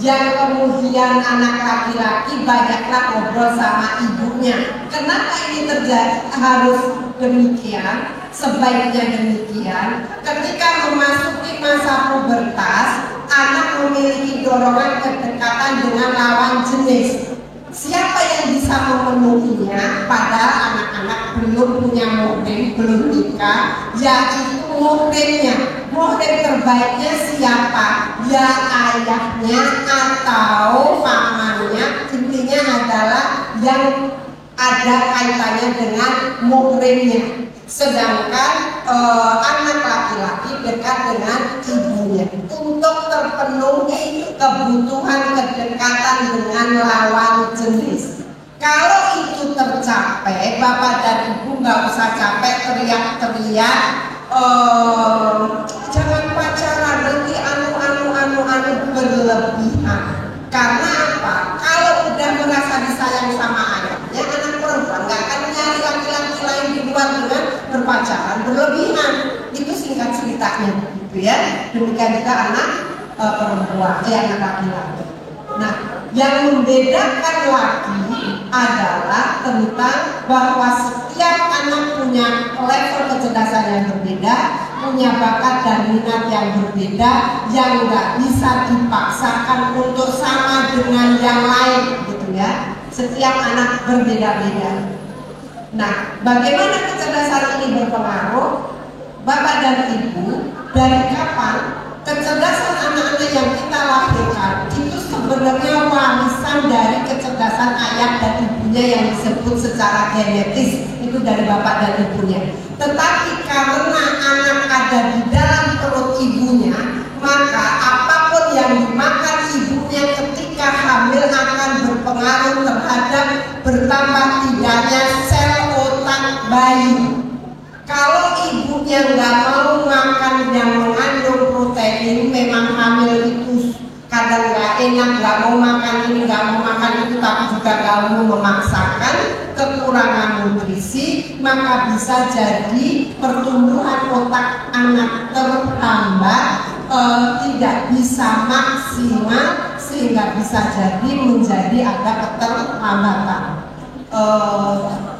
Yang kemudian anak laki-laki banyaklah ngobrol sama ibunya. Kenapa ini terjadi? Harus demikian, sebaiknya demikian. Ketika memasuki masa pubertas, anak memiliki dorongan kedekatan dengan lawan jenis. Siapa yang bisa memenuhinya? Padahal anak-anak belum punya muhrim, belum nikah, yaitu muhrimnya. Muhrim terbaiknya siapa? Ya ayahnya atau pamannya. Intinya adalah yang ada kaitannya dengan muhrimnya. Sedangkan anak laki-laki dekat dengan ibunya untuk terpenuhi kebutuhan kedekatan dengan lawan jenis. Kalau itu tercapai, bapak dan ibu nggak usah capek teriak-teriak, jangan pacaran nanti anu berlebihan. Karena apa? Kalau udah merasa disayang sama ayahnya, anak perempuan nggak akan nyari laki-laki lain di luar dengan berpacaran berlebihan. Itu singkat ceritanya, gitu ya. Demikian juga anak perempuan, anak laki-laki. Nah, yang membedakan lagi adalah tentang bahwa setiap anak punya level kecerdasan yang berbeda, punya bakat dan minat yang berbeda, yang nggak bisa dipaksakan untuk sama dengan yang lain, gitu ya. Setiap anak berbeda-beda. Nah, bagaimana kecerdasan ini berpengaruh? Bapak dan Ibu, dari kapan kecerdasan anak-anak yang kita lahirkan itu sebenarnya warisan dari kecerdasan ayah dan ibunya yang disebut secara genetis, itu dari bapak dan ibunya. Tetapi karena anak ada di dalam perut ibunya, maka apapun yang dimakan ibunya ketika hamil akan berpengaruh terhadap bertambah tidaknya sel otak bayi. Kalau ibunya nggak mau makan yang mengandung protein, memang hamil itu kadang nggak enak, nggak mau makan ini, nggak mau makan itu, tapi juga nggak mau memaksakan, kekurangan nutrisi, maka bisa jadi pertumbuhan otak anak terhambat, tidak bisa maksimal, sehingga bisa jadi menjadi ada keterlambatan.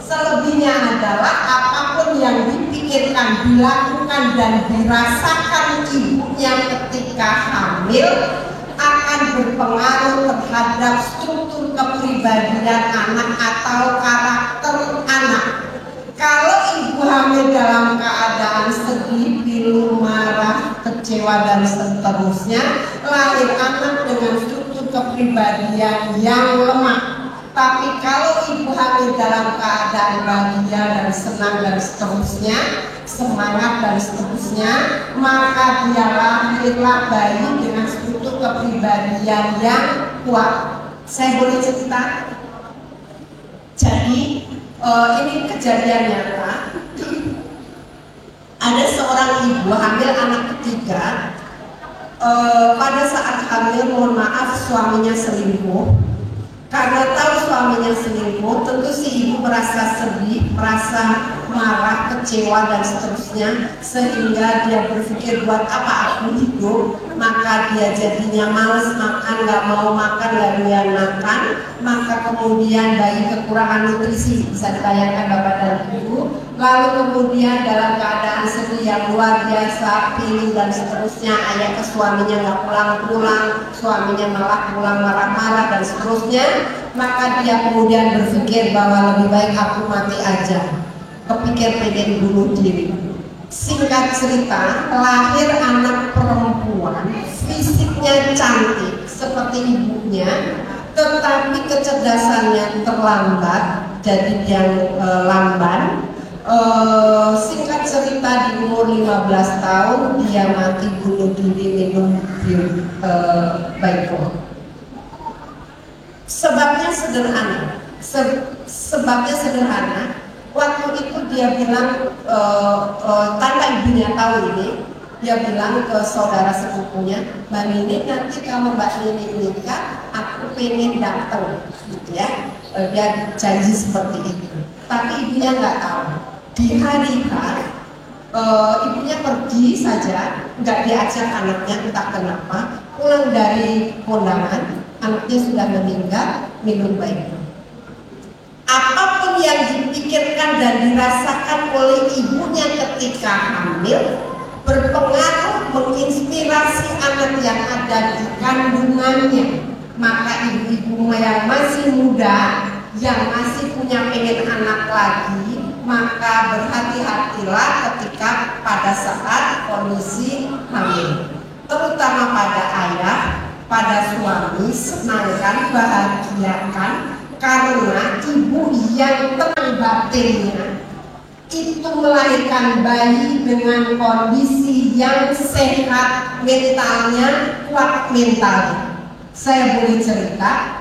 Selebihnya adalah apapun yang dipikirkan, dilakukan dan dirasakan ibunya ketika hamil akan berpengaruh terhadap struktur kepribadian anak atau karakter anak. Kalau ibu hamil dalam keadaan sedih, pilu, marah, kecewa dan seterusnya, lahir anak dengan struktur kepribadian yang lemah. Tapi kalau ibu hamil dalam keadaan bahagia dan senang dan seterusnya, semangat dan seterusnya, maka dia lahirlah bayi dengan struktur kepribadian yang kuat. Saya boleh cerita? Jadi Ini kejadian nyata. Ada seorang ibu hamil anak ketiga. Pada saat hamil, mohon maaf, suaminya selingkuh. Karena tahu suaminya selingkuh, tentu si ibu merasa sedih, merasa marah, kecewa dan seterusnya, sehingga dia berpikir buat apa aku hidup. Maka dia jadinya males makan, nggak mau makan, nggak doyan makan. Maka kemudian bayi kekurangan nutrisi, bisa dibayangkan bapak dan ibu. Lalu kemudian dalam keadaan sedih yang luar biasa, pilu dan seterusnya, ayah ke suaminya nggak pulang-pulang, suaminya malah pulang marah-marah dan seterusnya. Maka dia kemudian berpikir bahwa lebih baik aku mati aja. Kepikir pengen bunuh diri. Singkat cerita, lahir anak perempuan, fisiknya cantik seperti ibunya, tetapi kecerdasannya terlambat, jadi dia lamban. Singkat cerita, di umur 15 tahun dia mati bunuh diri minum bir Baikol. Sebabnya sederhana. Sebabnya sederhana. Waktu itu dia bilang, tanpa ibunya tahu ini, dia bilang ke saudara sepupunya, Mbak Nini, nanti kalau Mbak Nini nikah, aku pengen datang, gitu ya. Dia janji seperti itu. Tapi ibunya nggak tahu. Di hari H, ibunya pergi saja, nggak diajak anaknya, entah kenapa. Pulang dari kondangan, anaknya sudah meninggal, minum Baikol. Apapun yang dipikirkan dan dirasakan oleh ibunya ketika hamil berpengaruh menginspirasi anak yang ada di kandungannya. Maka ibu-ibu yang masih muda, yang masih punya pengen anak lagi, maka berhati-hatilah ketika pada saat kondisi hamil. Terutama pada ayah, pada suami, senangkan, bahagiakan, karena ibu yang tenang batinnya itu melahirkan bayi dengan kondisi yang sehat mentalnya, kuat mentalnya. Saya boleh cerita,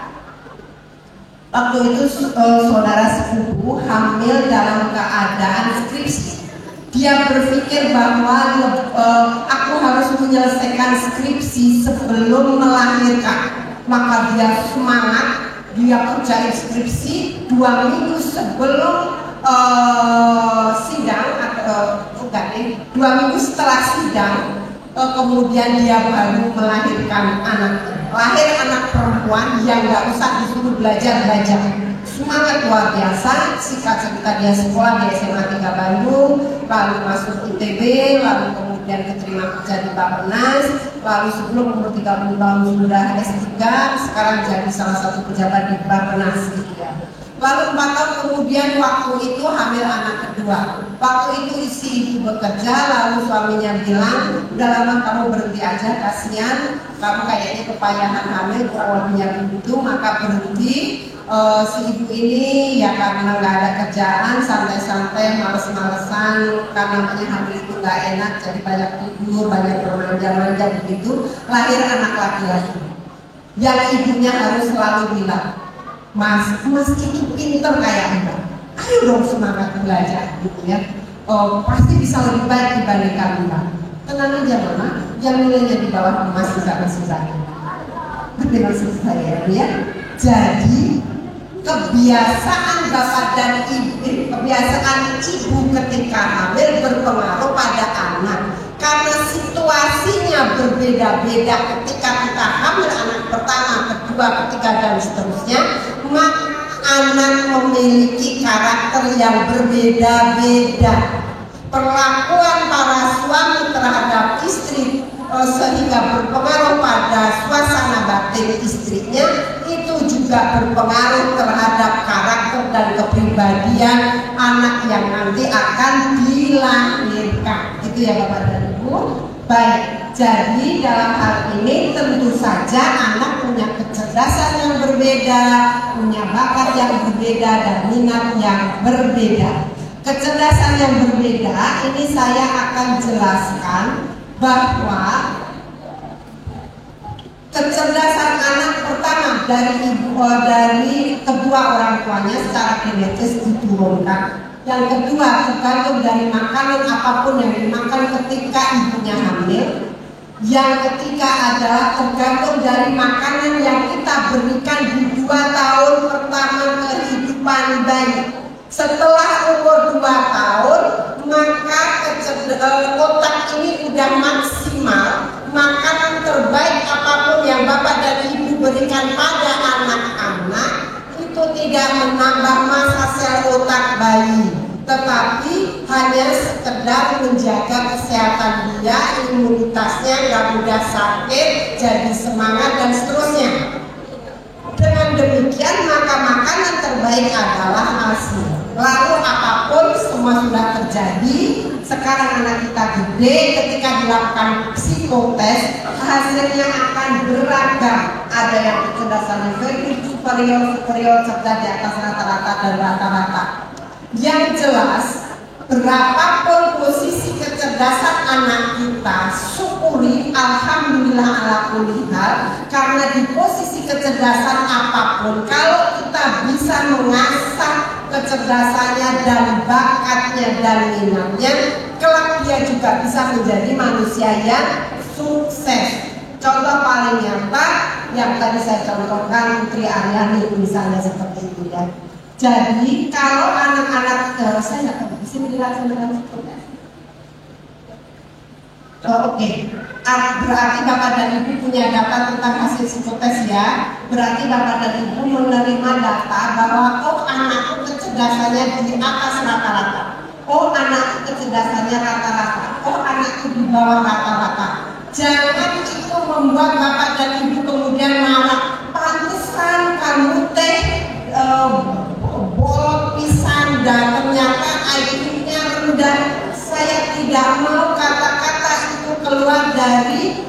waktu itu saudara sepupu hamil dalam keadaan skripsi. Dia berpikir bahwa aku harus menyelesaikan skripsi sebelum melahirkan. Maka dia semangat. Dia kerjain skripsi 2 minggu sebelum sidang, bukan 2 minggu setelah sidang, kemudian dia baru melahirkan anaknya. Lahir anak perempuan yang nggak usah disuruh belajar. Semangat luar biasa. Singkat cerita, dia sekolah di SMA 3 Bandung, lalu masuk ITB, lalu kemudian keterima kerja di Bappenas, lalu sebelum umur 30 tahun sudah S3, sekarang jadi salah satu pejabat di Bappenas gitu ya. Lalu 4 tahun kemudian waktu itu hamil anak kedua. Waktu itu si ibu bekerja, lalu suaminya bilang, udah lama kamu berhenti aja, kasihan kamu kayaknya kepayahan hamil, kurang lebihnya begitu, maka berhenti. Si ibu ini ya karena nggak ada kerjaan, santai-santai, males-malesan, karena namanya hamil itu nggak enak, jadi banyak tidur, banyak bermanja-manja begitu, lahir anak laki-laki. Yang ibunya harus selalu bilang, Mas itu pinter kayak Mbak, ayo dong semangat belajar gitu ya. Pasti bisa lebih baik dibandingkan Mbak. Tenang aja Mama, yang nilainya di bawah Mas juga masih baik. Berarti maksud saya ya. Jadi kebiasaan bapak dan ibu, kebiasaan ibu ketika hamil berpengaruh pada anak. Karena situasinya berbeda-beda ketika kita hamil anak pertama, kedua, ketiga dan seterusnya, maka anak memiliki karakter yang berbeda-beda. Perlakuan para suami terhadap istri sehingga berpengaruh pada suasana batin istrinya, itu juga berpengaruh terhadap karakter dan kepribadian anak yang nanti akan dilahirkan. Itu ya Bapak dan Ibu. Baik, jadi dalam hal ini tentu saja anak punya kecerdasan yang berbeda, punya bakat yang berbeda dan minat yang berbeda. Kecerdasan yang berbeda ini saya akan jelaskan bahwa kecerdasan anak pertama dari dari kedua orang tuanya secara genetis diturunkan. Yang kedua, tergantung dari makanan apapun yang dimakan ketika ibunya hamil. Yang ketiga adalah tergantung dari makanan yang kita berikan di 2 tahun pertama kehidupan bayi. Setelah umur 2 tahun, maka otak ini udah maksimal. Makanan terbaik apapun yang bapak dan ibu berikan pada anak-anak itu tidak menambah massa sel otak bayi, tetapi hanya sekedar menjaga kesehatan dia, imunitasnya nggak mudah sakit, jadi semangat dan seterusnya. Dengan demikian maka makanan terbaik adalah ASI. Lalu apapun semua sudah terjadi. Sekarang anak kita gede, ketika dilakukan psikotes hasilnya akan beragam. Ada yang kecerdasannya very superior, cerdas di atas rata-rata dan rata-rata. Yang jelas, berapapun posisi kecerdasan anak kita, syukuri alhamdulillah ala kulli hal, karena di posisi kecerdasan apapun, kalau kita bisa mengasah kecerdasannya dan bakatnya dan minatnya, kelak dia juga bisa menjadi manusia yang sukses. Contoh paling nyata yang tadi saya contohkan Putri Aryani misalnya seperti itu ya. Jadi kalau anak-anak saya nggak tahu di sini dilaksanakan sukses. Oke. Berarti bapak dan ibu punya data tentang hasil psikotes ya. Berarti bapak dan ibu menerima data bahwa anakku kecerdasannya di atas rata-rata. Anakku kecerdasannya rata-rata. Anakku di bawah rata-rata. Jangan itu membuat bapak dan ibu kemudian marah. Pantesan kamu teh bolot pisan dan ternyata IQ-nya rendah. Saya tidak mau kata-kata itu keluar dari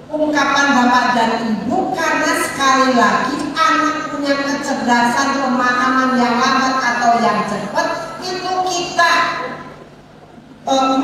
ungkapan bapak dan ibu, karena sekali lagi anak punya kecerdasan pemahaman yang lambat atau yang cepat itu kita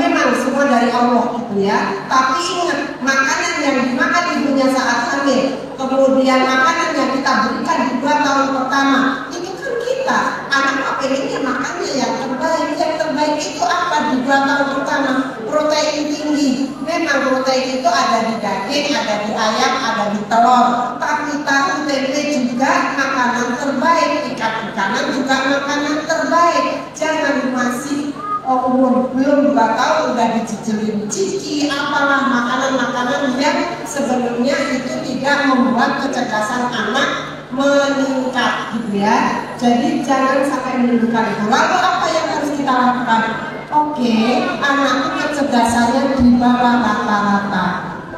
memang semua dari Allah gitu ya. Tapi ingat, makanan yang dimakan ibunya saat hamil, kemudian makanan yang kita berikan di 2 tahun pertama, itu kan kita anak pengennya makannya yang terbaik. Yang terbaik itu apa di 2 tahun pertama? Protein tinggi. Memang protein itu ada di daging, ada di ayam, ada di telur. Tapi tahu tempe juga makanan terbaik, ikan-ikanan juga makanan terbaik. Jangan masih umur belum 2 tahun udah dicicilin ciki apalah makanan-makanan yang sebenarnya itu tidak membuat kecerdasan anak meningkat gitu ya. Jadi jangan sampai meningkat itu. Lalu apa yang harus kita lakukan? Oke, anakku kecerdasannya di bawah rata-rata.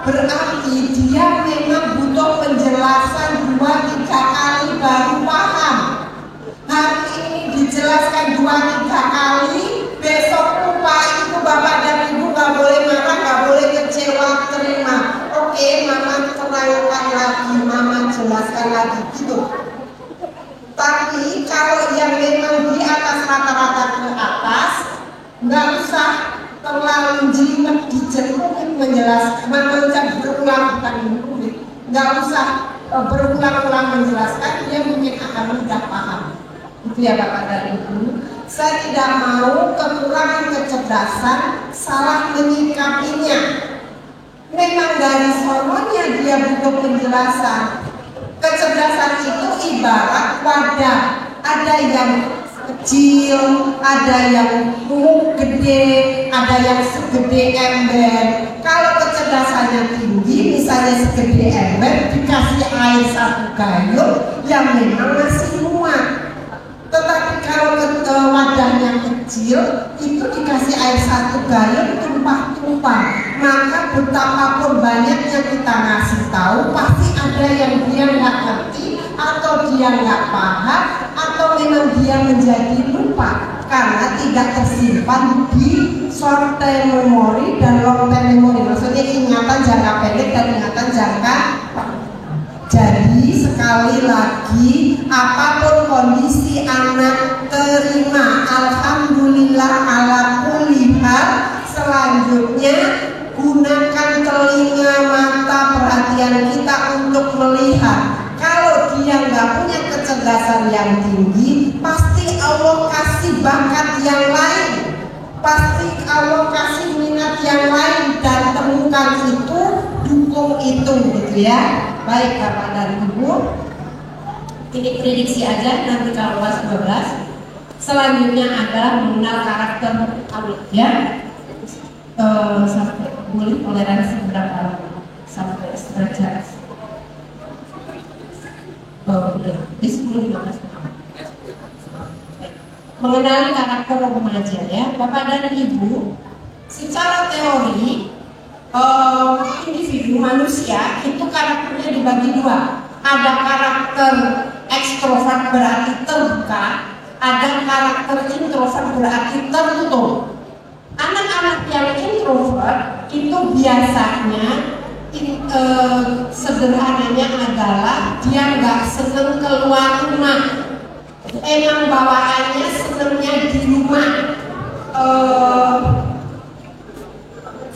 Berarti dia memang butuh penjelasan 2-3 kali baru paham. Hari ini dijelaskan 2-3 kali, besok lupa. Itu bapak dan ibu gak boleh marah, gak boleh kecewa, terima. Oke, mama terangkan lagi, mama jelaskan lagi gitu. Tapi kalau yang memang di atas rata-rata ke atas, nggak usah terlalu jelimet dijenuhin menjelaskan, berulang bukan menjenuhin. Nggak usah berulang-ulang menjelaskan, dia mungkin akan mudah paham. Itu ya bapak dan ibu. Saya tidak mau kekurangan kecerdasan salah menyikapinya. Memang dari sononya dia butuh penjelasan. Kecerdasan itu ibarat wadah. Ada yang kecil, ada yang gede, ada yang segede ember. Kalau kecerdasannya tinggi, misalnya segede ember, dikasih air 1 gayung, yang memang masih muat. Tetapi kalau wadahnya kecil, itu dikasih air 1 gayung, tumpah-tumpah. Maka betapapun banyaknya kita ngasih tahu, pasti ada yang dia nggak ngerti, atau dia nggak paham, atau memang dia menjadi lupa karena tidak tersimpan di short term memory dan long term memory. Maksudnya ingatan jangka pendek dan ingatan jangka. Jadi sekali lagi, apapun kondisi anak terima, alhamdulillah ala kulli hal. Selanjutnya gunakan telinga, mata, perhatian kita untuk melihat. Kalau dia nggak punya kecerdasan yang tinggi, pasti Allah kasih bakat yang lain, pasti Allah kasih minat yang lain, dan temukan itu, dukung itu gitu ya. Baik Bapak dan Ibu, ini prediksi aja nanti kalau kelas 12. Selanjutnya adalah mengenal karakter anak ya. Sampai boleh toleransi berapa lama? Sampai derajat. Di 10-15 tahun. Mengenali karakter remaja ya, Bapak dan Ibu. Secara teori, individu manusia itu karakternya dibagi dua. Ada karakter ekstrovert berarti terbuka, ada karakter introvert berarti tertutup. Anak-anak yang introvert itu biasanya sederhananya adalah dia nggak seneng keluar rumah. Emang bawaannya senengnya di rumah,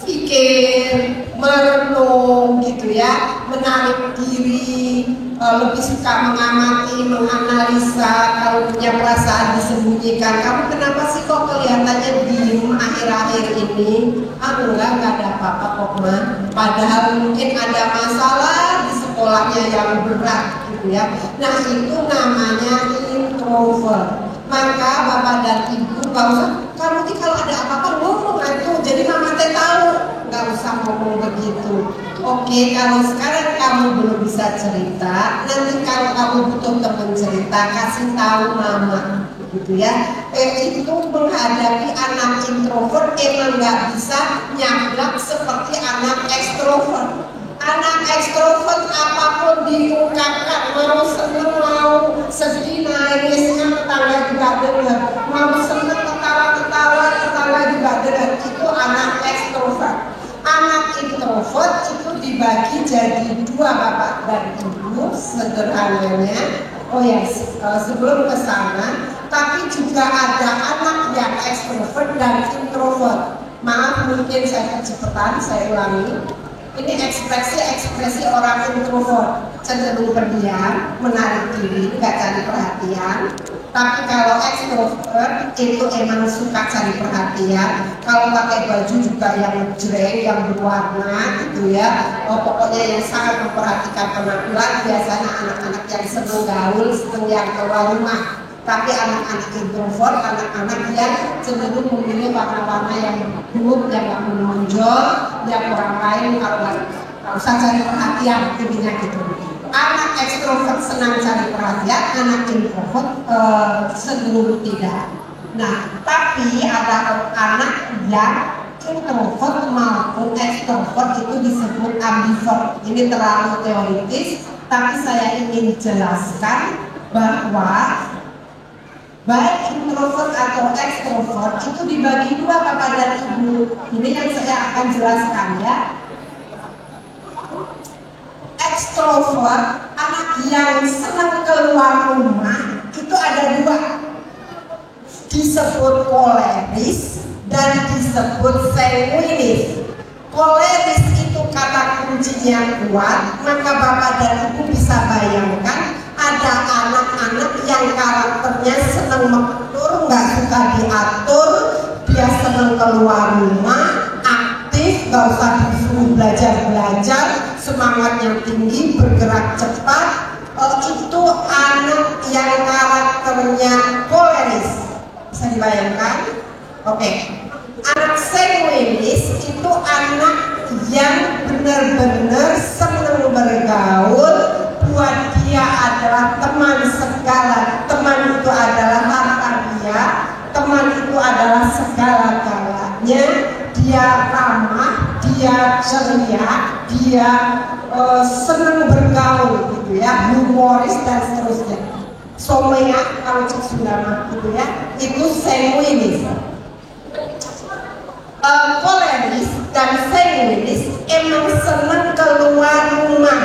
pikir, merenung gitu ya, menarik diri, lebih suka mengamati, menganalisa. Kalau punya perasaan disembunyikan. Kamu kenapa sih kok kelihatannya diem akhir-akhir ini? Enggak ada apa-apa kok Ma. Padahal mungkin ada masalah di sekolahnya yang berat gitu ya. Nah itu namanya introvert. Maka Bapak dan Ibu gak usah, kamu nih kalau ada apa-apa ngomong itu, jadi Mama teh tahu, gak usah ngomong begitu. Oke, kalau sekarang kamu belum bisa cerita, nanti kalau kamu butuh teman cerita, kasih tahu Mama, gitu ya. Itu menghadapi anak introvert emang gak bisa nyablak seperti anak ekstrovert. Anak ekstrovert apapun diungkapkan, mau seneng mau sedih nangisnya tetangga juga dengar, mau seneng ketawa-ketawa tetangga juga dengar. Itu anak ekstrovert. Anak introvert itu dibagi jadi dua Bapak dan Ibu sederhananya. Oh ya, sebelum ke sana, tapi juga ada anak yang ekstrovert dan introvert. Maaf mungkin saya kecepatan, saya ulangi. Ini ekspresi orang introvert, cenderung pendiam, menarik diri, gak cari perhatian. Tapi kalau ekstrovert itu emang suka cari perhatian. Kalau pakai baju juga yang jreng, yang berwarna gitu ya. Pokoknya yang sangat memperhatikan penampilan. Biasanya anak-anak yang seneng gaul, seneng yang keluar rumah. Tapi anak-anak introvert, anak-anak yang cenderung memilih warna-warna yang buruk, yang gak menonjol, yang orang lain kalau nggak usah cari perhatian, intinya gitu. Anak ekstrovert senang cari perhatian, anak introvert cenderung tidak. Nah, tapi ada anak yang introvert maupun ekstrovert itu disebut ambivert. Ini terlalu teoritis, tapi saya ingin jelaskan bahwa baik introvert atau ekstrovert itu dibagi dua Bapak dan Ibu. Ini yang saya akan jelaskan ya. Ekstrovert, anak yang senang keluar rumah itu ada dua, disebut koleris dan disebut sanguinis. Koleris itu kata kuncinya kuat, maka Bapak dan Ibu bisa bayangkan ada anak-anak yang karakternya senang mengatur, nggak suka diatur, dia senang keluar rumah, aktif, nggak usah disuruh belajar-belajar, semangatnya tinggi, bergerak cepat. Itu anak yang karakternya koleris. Bisa dibayangkan? Oke. Anak sanguinis itu anak yang benar-benar senang bergaul. Buat dia adalah teman segala, teman itu adalah harta dia, teman itu adalah segala-galanya. Dia ramah, dia ceria, dia senang bergaul gitu ya, humoris dan seterusnya. Somea kalau cek Sunda gitu ya, itu sanguinis. Koleris dan sanguinis emang senang keluar rumah.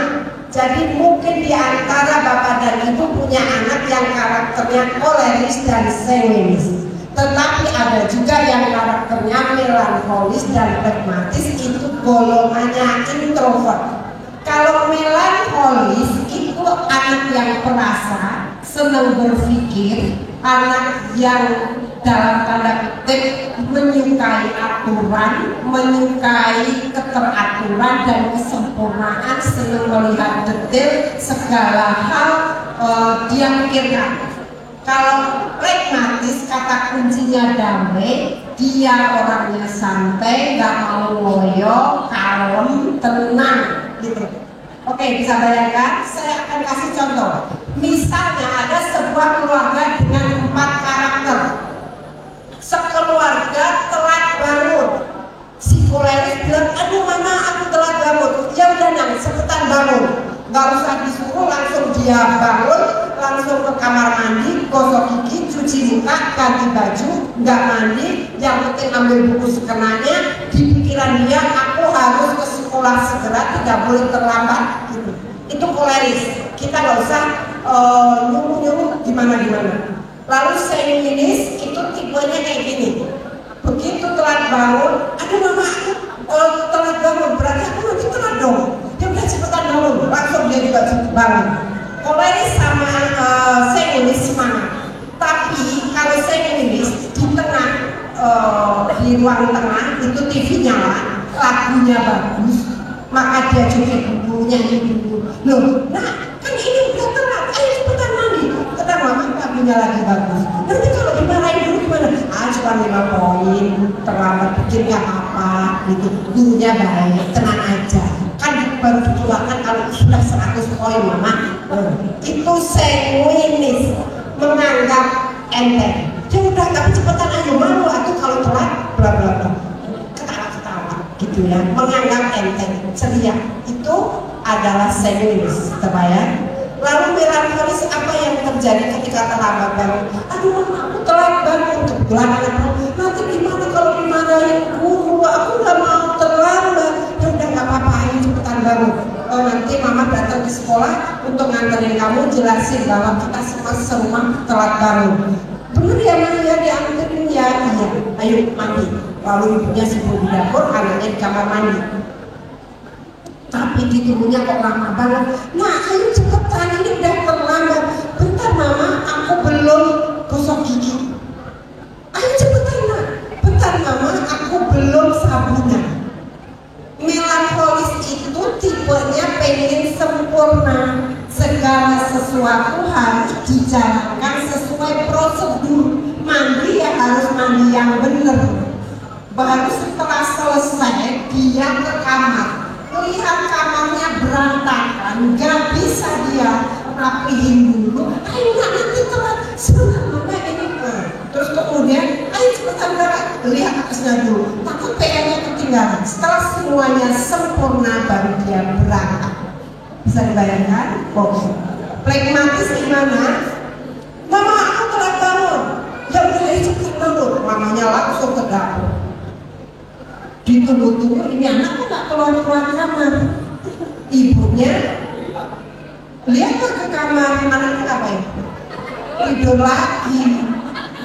Jadi mungkin di antara Bapak dan Ibu punya anak yang karakternya koleris dan sanguinis. Tetapi ada juga yang karakternya melankolis dan pragmatis, itu golongannya introvert. Kalau melankolis itu anak yang yang perasa, senang berpikir, anak yang dalam tanda kutip menyukai aturan, menyukai keteraturan dan kesempurnaan, senang melihat detail segala hal dia pikirkan. Kalau pragmatis, kata kuncinya damai, dia orangnya santai, nggak mau loyo, kalem, tenang gitu. Oke, bisa bayangkan? Saya akan kasih contoh. Misalnya ada sebuah keluarga dengan 4 karakter. Sekeluarga telat bangun. Si koleris bilang, aduh mama aku telat bangun. Ya udah nang, cepetan bangun. Gak usah disuruh, langsung dia bangun, langsung ke kamar mandi, gosok gigi, cuci muka, ganti baju, nggak mandi, yang penting ambil buku sekenanya. Di pikiran dia, aku harus ke sekolah segera, tidak boleh terlambat gitu. Itu koleris. Kita nggak usah nyuruh-nyuruh gimana-gimana. Lalu sanguinis itu tipenya kayak gini. Begitu telat bangun, aduh mama aku telat bangun, berarti aku nanti telat dong. Dia udah cepetan bangun, langsung dia juga bangun. Koleris sama sanguinis semangat. Tapi kalau sanguinis di tengah, di ruang tengah itu TV nyala, lagunya bagus, maka dia joget dulu, nyanyi dulu. Loh, nah kan ini udah telat, ayo cepetan mandi. Kata mama, lagunya lagi bagus. Nanti kalau dimarahin dulu gimana? Cuma 5 poin, terlambat bikin gak apa-apa gitu. Gurunya baik, tenang aja. Kan baru dikeluarkan kalau sudah 100 poin mama. Itu sanguinis, menganggap enteng. Ya udah, tapi cepetan aja, malu atau kalau telat bla bla bla. Ketawa-ketawa gitu ya, menganggap enteng, ceria. Itu adalah sanguinis, terbayang? Lalu melankolis, apa yang terjadi ketika terlambat bangun? Aduh mama aku telat bangun, kebetulan nanti gimana kalau dimarahin guru? Aku nggak mau terlambat. Ya udah nggak apa-apa, ayo cepetan bangun. Nanti mama datang ke sekolah untuk nganterin kamu, jelasin bahwa kita semua telat bangun. Bener ya mama ya, dianterin ya, iya. Ayo mandi. Lalu ibunya sibuk di dapur, anaknya di kamar mandi. Tapi ditunggunya kok lama banget. Nah ayo cepetan, ini udah terlambat. Bentar mama, aku belum gosok gigi. Ayo cepetan nak. Bentar mama, aku belum sabunan. Melankolis itu tipenya pengen sempurna. Segala sesuatu harus dijalankan sesuai prosedur. Mandi ya harus mandi yang benar. Baru setelah selesai dia ke kamar, lihat kamarnya berantakan, gak bisa dia rapihin dulu. Ayo nanti telat, sebentar mama ini. Terus kemudian, ayo cepetan berangkat, lihat atasnya dulu. Takut PR-nya ketinggalan. Setelah semuanya sempurna baru dia berangkat. Bisa dibayangkan? Oke. Pragmatis gimana? Mama aku telat bangun. Ya udah ayo cepetan bangun. Mamanya langsung ke dapur. Ditunggu-tunggu, ini anak kok gak keluar-keluar kamar. Ibunya lihatlah ke kamar, anaknya apa ya? Tidur lagi.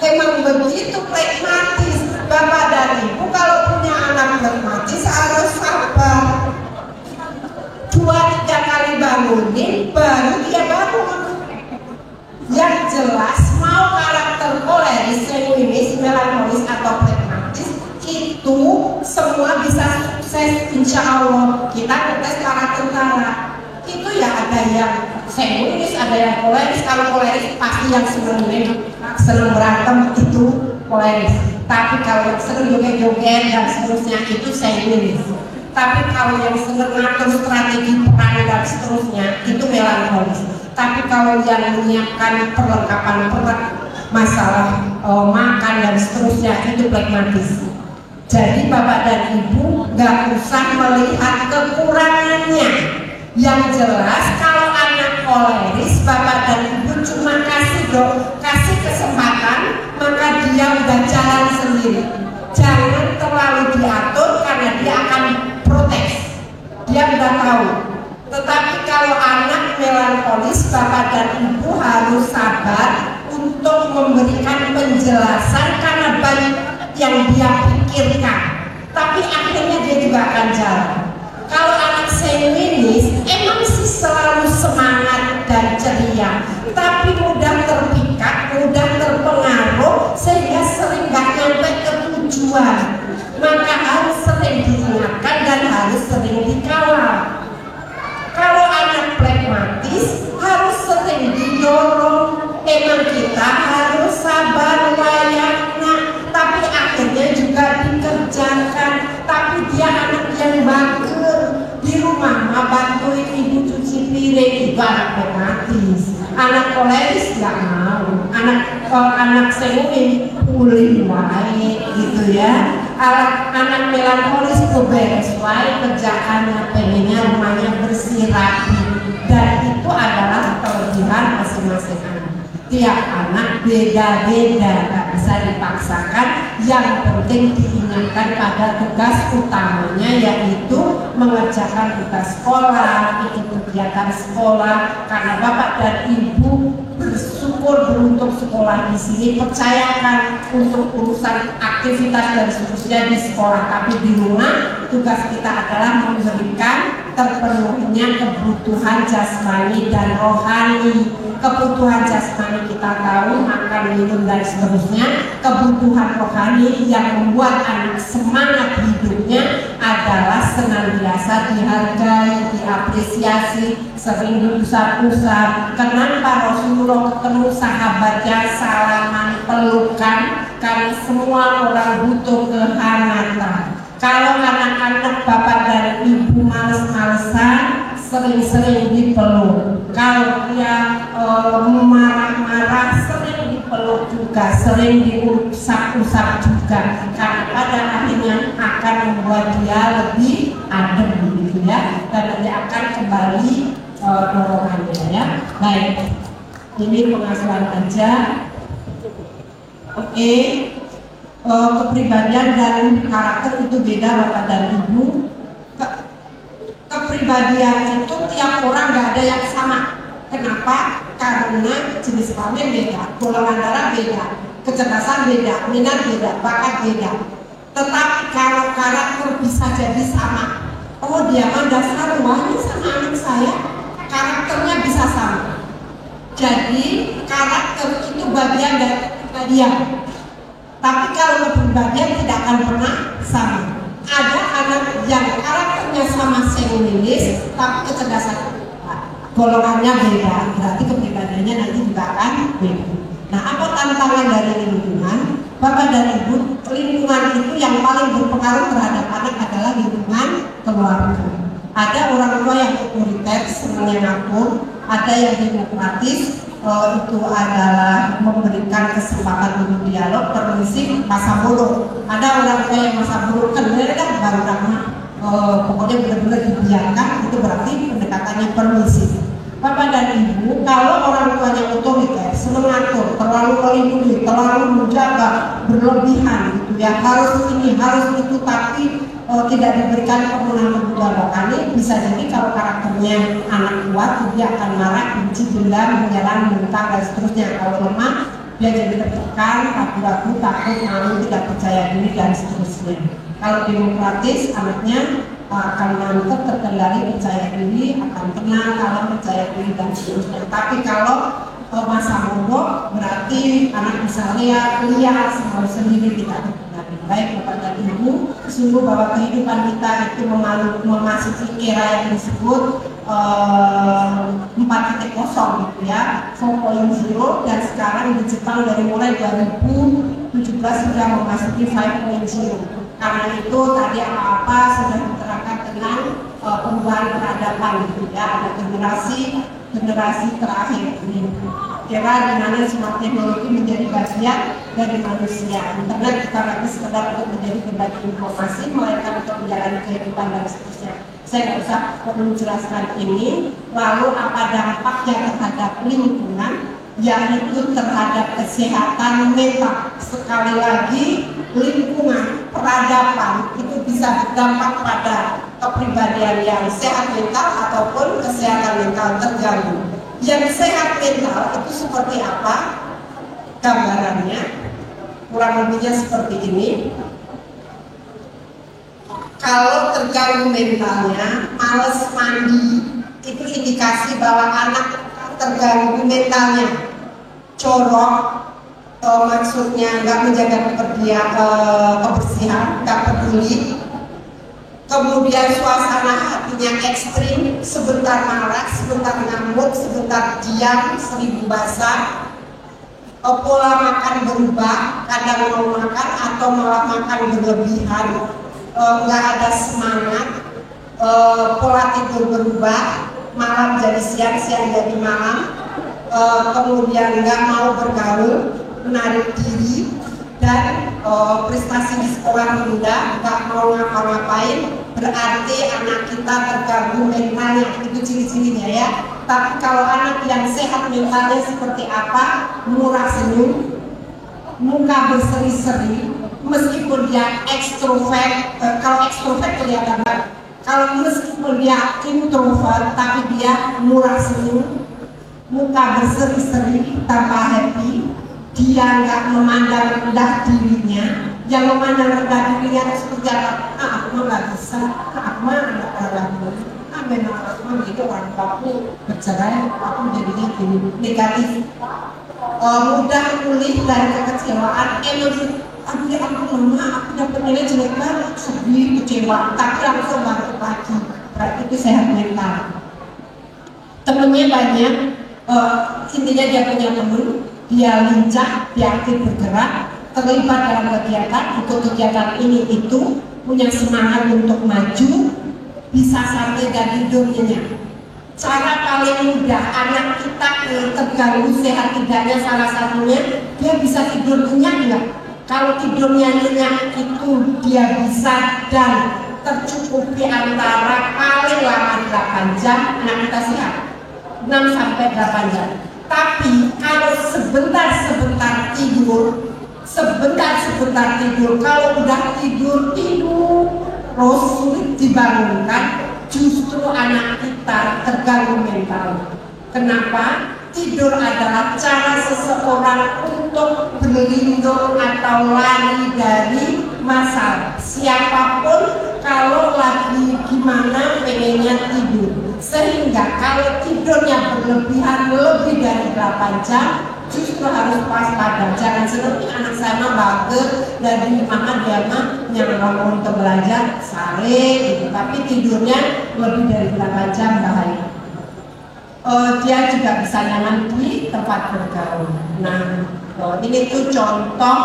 Emang begitu pragmatis. Bapak dan ibu kalau punya anak pragmatis harus sabar. 2-3 kali bangunin baru dia bangun. Yang jelas mau karakter koleris, sanguinis, melankolis atau pragmatis itu semua bisa sukses insya Allah. Kita ngetes para tentara itu ya, ada yang sanguinis, ada yang koleris. Kalau koleris pasti yang seneng berantem itu koleris. Tapi kalau yang seneng joget-joget dan seterusnya itu sanguinis. Tapi kalau yang seneng ngatur strategi perang dan seterusnya itu melankolis. Tapi kalau yang menyiapkan perlengkapan perang, masalah makan dan seterusnya itu pragmatis. Jadi bapak dan ibu gak usah melihat kekurangannya. Yang jelas kalau anak koleris, bapak dan ibu cuma kasih kesempatan, maka dia udah jalan sendiri. Jangan terlalu diatur karena dia akan protes. Dia udah tahu. Tetapi kalau anak melankolis, bapak dan ibu harus sabar untuk memberikan penjelasan karena banyak yang dia pikirkan, tapi akhirnya dia juga akan jalan. Kalau anak sanguinis emang sih selalu semangat dan ceria, itu anak pragmatis. Anak koleris nggak mau, anak seni pulih wae gitu ya. Anak melankolis itu beres wae kerjaannya, pengennya rumahnya bersih rapi, dan itu adalah kelebihan masing-masing anak. Tiap anak beda-beda, nggak bisa dipaksakan. Yang penting diingatkan pada tugas utamanya, yaitu mengerjakan tugas sekolah, ikut kegiatan sekolah. Karena bapak dan ibu bersyukur beruntung sekolah di sini, percayakan untuk urusan aktivitas dan seterusnya di sekolah, tapi di rumah tugas kita adalah memberikan terpenuhnya kebutuhan jasmani dan rohani. Kebutuhan jasmani kita tahu, makan, minum dan seterusnya. Kebutuhan rohani yang membuat anak semangat hidupnya adalah senantiasa dihargai, diapresiasi, sering diusap-usap. Kenapa Rasulullah ketemu sahabatnya salaman, pelukan? Karena semua orang butuh kehangatan. Kalau anak-anak bapak dan ibu males-malesan, sering-sering dipeluk. Kalau dia marah-marah, sering dipeluk juga, sering diusap-usap juga. Karena pada akhirnya akan membuat dia lebih adem gitu ya, dan dia akan kembali dorongannya ya. Baik, ini pengasuhan aja. Oke. Kepribadian dan karakter itu beda bapak dan ibu. Kepribadian itu tiap orang gak ada yang sama. Kenapa? Karena jenis kelamin beda, golongan darah beda, kecerdasan beda, minat beda, bakat beda. Tetapi kalau karakter bisa jadi sama. Oh dia mah dasar rumahnya sama anak saya, karakternya bisa sama. Jadi karakter itu bagian dari kepribadian. Tapi kalau kepribadian tidak akan pernah sama. Ada anak yang karakternya sama senilis, tapi kecerdasan golongannya beda, berarti kepribadiannya nanti juga akan beda. Nah, apa tantangan dari lingkungan? Bapak dan ibu, lingkungan itu yang paling berpengaruh terhadap anak adalah lingkungan keluarga. Ada orang tua yang otoriter, senangnya ngatur, ada yang demokratis. Itu adalah memberikan kesempatan untuk dialog, permisi, masa bodoh. Ada orang tua yang masa bodoh kan baru ramah, pokoknya benar-benar dibiarkan, itu berarti pendekatannya permisi. Bapak dan ibu, kalau orang tuanya otoriter, senang ngatur, terlalu melindungi, terlalu menjaga, berlebihan gitu ya, harus ini, harus itu, tapi tidak diberikan kemenangan rohani, bisa jadi kalau karakternya anak kuat, dia akan marah, benci, dendam, menyerang, mentang dan seterusnya. Kalau lemah, dia jadi tertekan, ragu-ragu, takut, malu, tidak percaya diri dan seterusnya. Kalau demokratis, anaknya akan mantap, terkendali, percaya diri, akan tenang, kalau percaya diri dan seterusnya. Tapi kalau masa mogok, berarti anak bisa lihat semua sendiri, tidak terkendali. Baik bapak dan ibu, sungguh bahwa kehidupan kita itu memasuki era yang disebut 4.0 gitu ya, 4.0, dan sekarang di Jepang dari mulai 2017 sudah memasuki 5.0. Karena itu tadi apa-apa sudah diterangkan dengan perubahan peradaban gitu ya, ada generasi terakhir ini. Era di mana semua teknologi menjadi bagian dari manusia. Internet bukan lagi sekedar untuk menjadi berbagi informasi, melainkan untuk menjalani kehidupan dan seterusnya. Saya nggak usah perlu jelaskan ini. Lalu apa dampaknya terhadap lingkungan, yaitu terhadap kesehatan mental. Sekali lagi, lingkungan, peradaban itu bisa berdampak pada kepribadian yang sehat mental ataupun kesehatan mental terganggu. Yang sehat mental itu seperti apa? Gambarannya kurang lebihnya seperti ini. Kalau terganggu mentalnya, malas mandi, itu indikasi bahwa anak terganggu mentalnya. Corok, maksudnya nggak menjaga kebersihan, nggak peduli. Kemudian suasana hatinya ekstrim, sebentar marah, sebentar ngamuk, sebentar diam, seribu bahasa. Pola makan berubah, kadang mau makan atau malah makan berlebihan, nggak ada semangat. Pola tidur berubah, malam jadi siang, siang jadi malam, kemudian nggak mau bergaul, menarik diri, dan prestasi di sekolah rendah, nggak mau ngapa-ngapain, berarti anak kita terganggu mentalnya. Itu ciri-cirinya ya. Tapi kalau anak yang sehat mentalnya seperti apa? Murah senyum, muka berseri-seri, meskipun dia ekstrovert. Kalau ekstrovert kelihatan banget. Kalau meskipun dia introvert, tapi dia murah senyum, muka berseri-seri, tanpa happy, dia nggak memandang rendah dirinya. Yang memandang rendah dirinya itu seperti apa? Aku mah nggak bisa, aku mah anak orang lain, memang aku gitu, orang aku bercerai, aku jadinya gini, negatif. Mudah pulih dari kekecewaan, emosi. Aduh ya ampun mama, aku dapat nilai jelek banget, sedih, kecewa, tapi langsung bangkit lagi. Berarti itu sehat mental. Temennya banyak, intinya dia punya temen, dia lincah, dia aktif bergerak, terlibat dalam kegiatan, ikut kegiatan ini itu, punya semangat untuk maju, bisa sampai dan hidupnya. Cara paling mudah anak kita terganggu sehat tidaknya salah satunya, dia bisa tidur nyenyak nggak? Kalau tidurnya nyenyak itu dia bisa dan tercukupi antara paling lama 8 jam, anak kita sehat 6 sampai 8 jam. Tapi kalau sebentar tidur, kalau udah tidur terus sulit dibangunkan, justru anak kita terganggu mental. Kenapa? Tidur adalah cara seseorang untuk berlindung atau lari dari masalah. Siapapun kalau lagi gimana pengennya tidur. Sehingga kalau tidurnya berlebihan lebih dari 8 jam, justru harus waspada. Jangan seperti anak saya mah bagus dari mama dia mah yang mau untuk belajar sare gitu, tapi tidurnya lebih dari 8 jam bahaya. Dia juga bisa nyaman di tempat bergaul. Nah, ini tuh contoh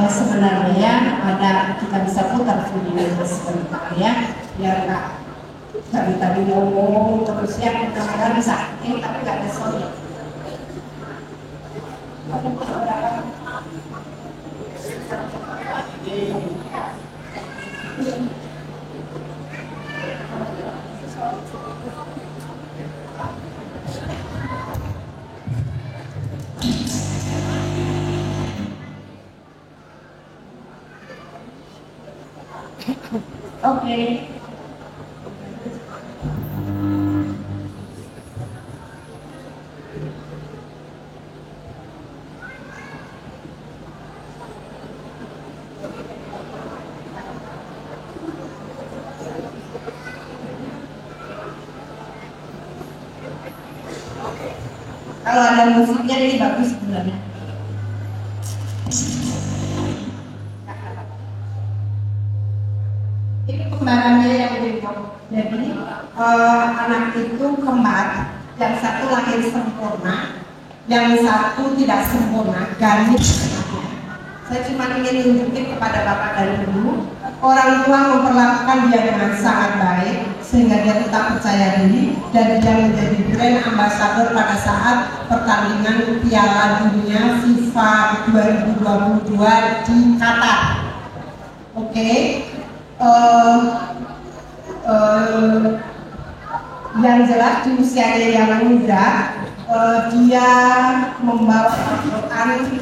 sebenarnya ya, ada kita bisa putar video sebentar ya, biar nggak tadi ngomong terus ya, kita bisa tapi nggak ada soalnya. Oke. Kalau ada musiknya ini bagus sebenarnya. Ini kembarannya yang bingung. Jadi anak itu kembar, yang satu lahir sempurna, yang satu tidak sempurna, ganis. Saya cuma ingin tunjukin kepada bapak dan ibu, orang tua memperlakukan dia dengan sangat baik sehingga dia tetap percaya diri dan dia menjadi brand ambassador pada saat pertandingan Piala Dunia FIFA 2022 di Qatar. Oke. Yang jelas di usianya yang muda, dia membawa Al-Quran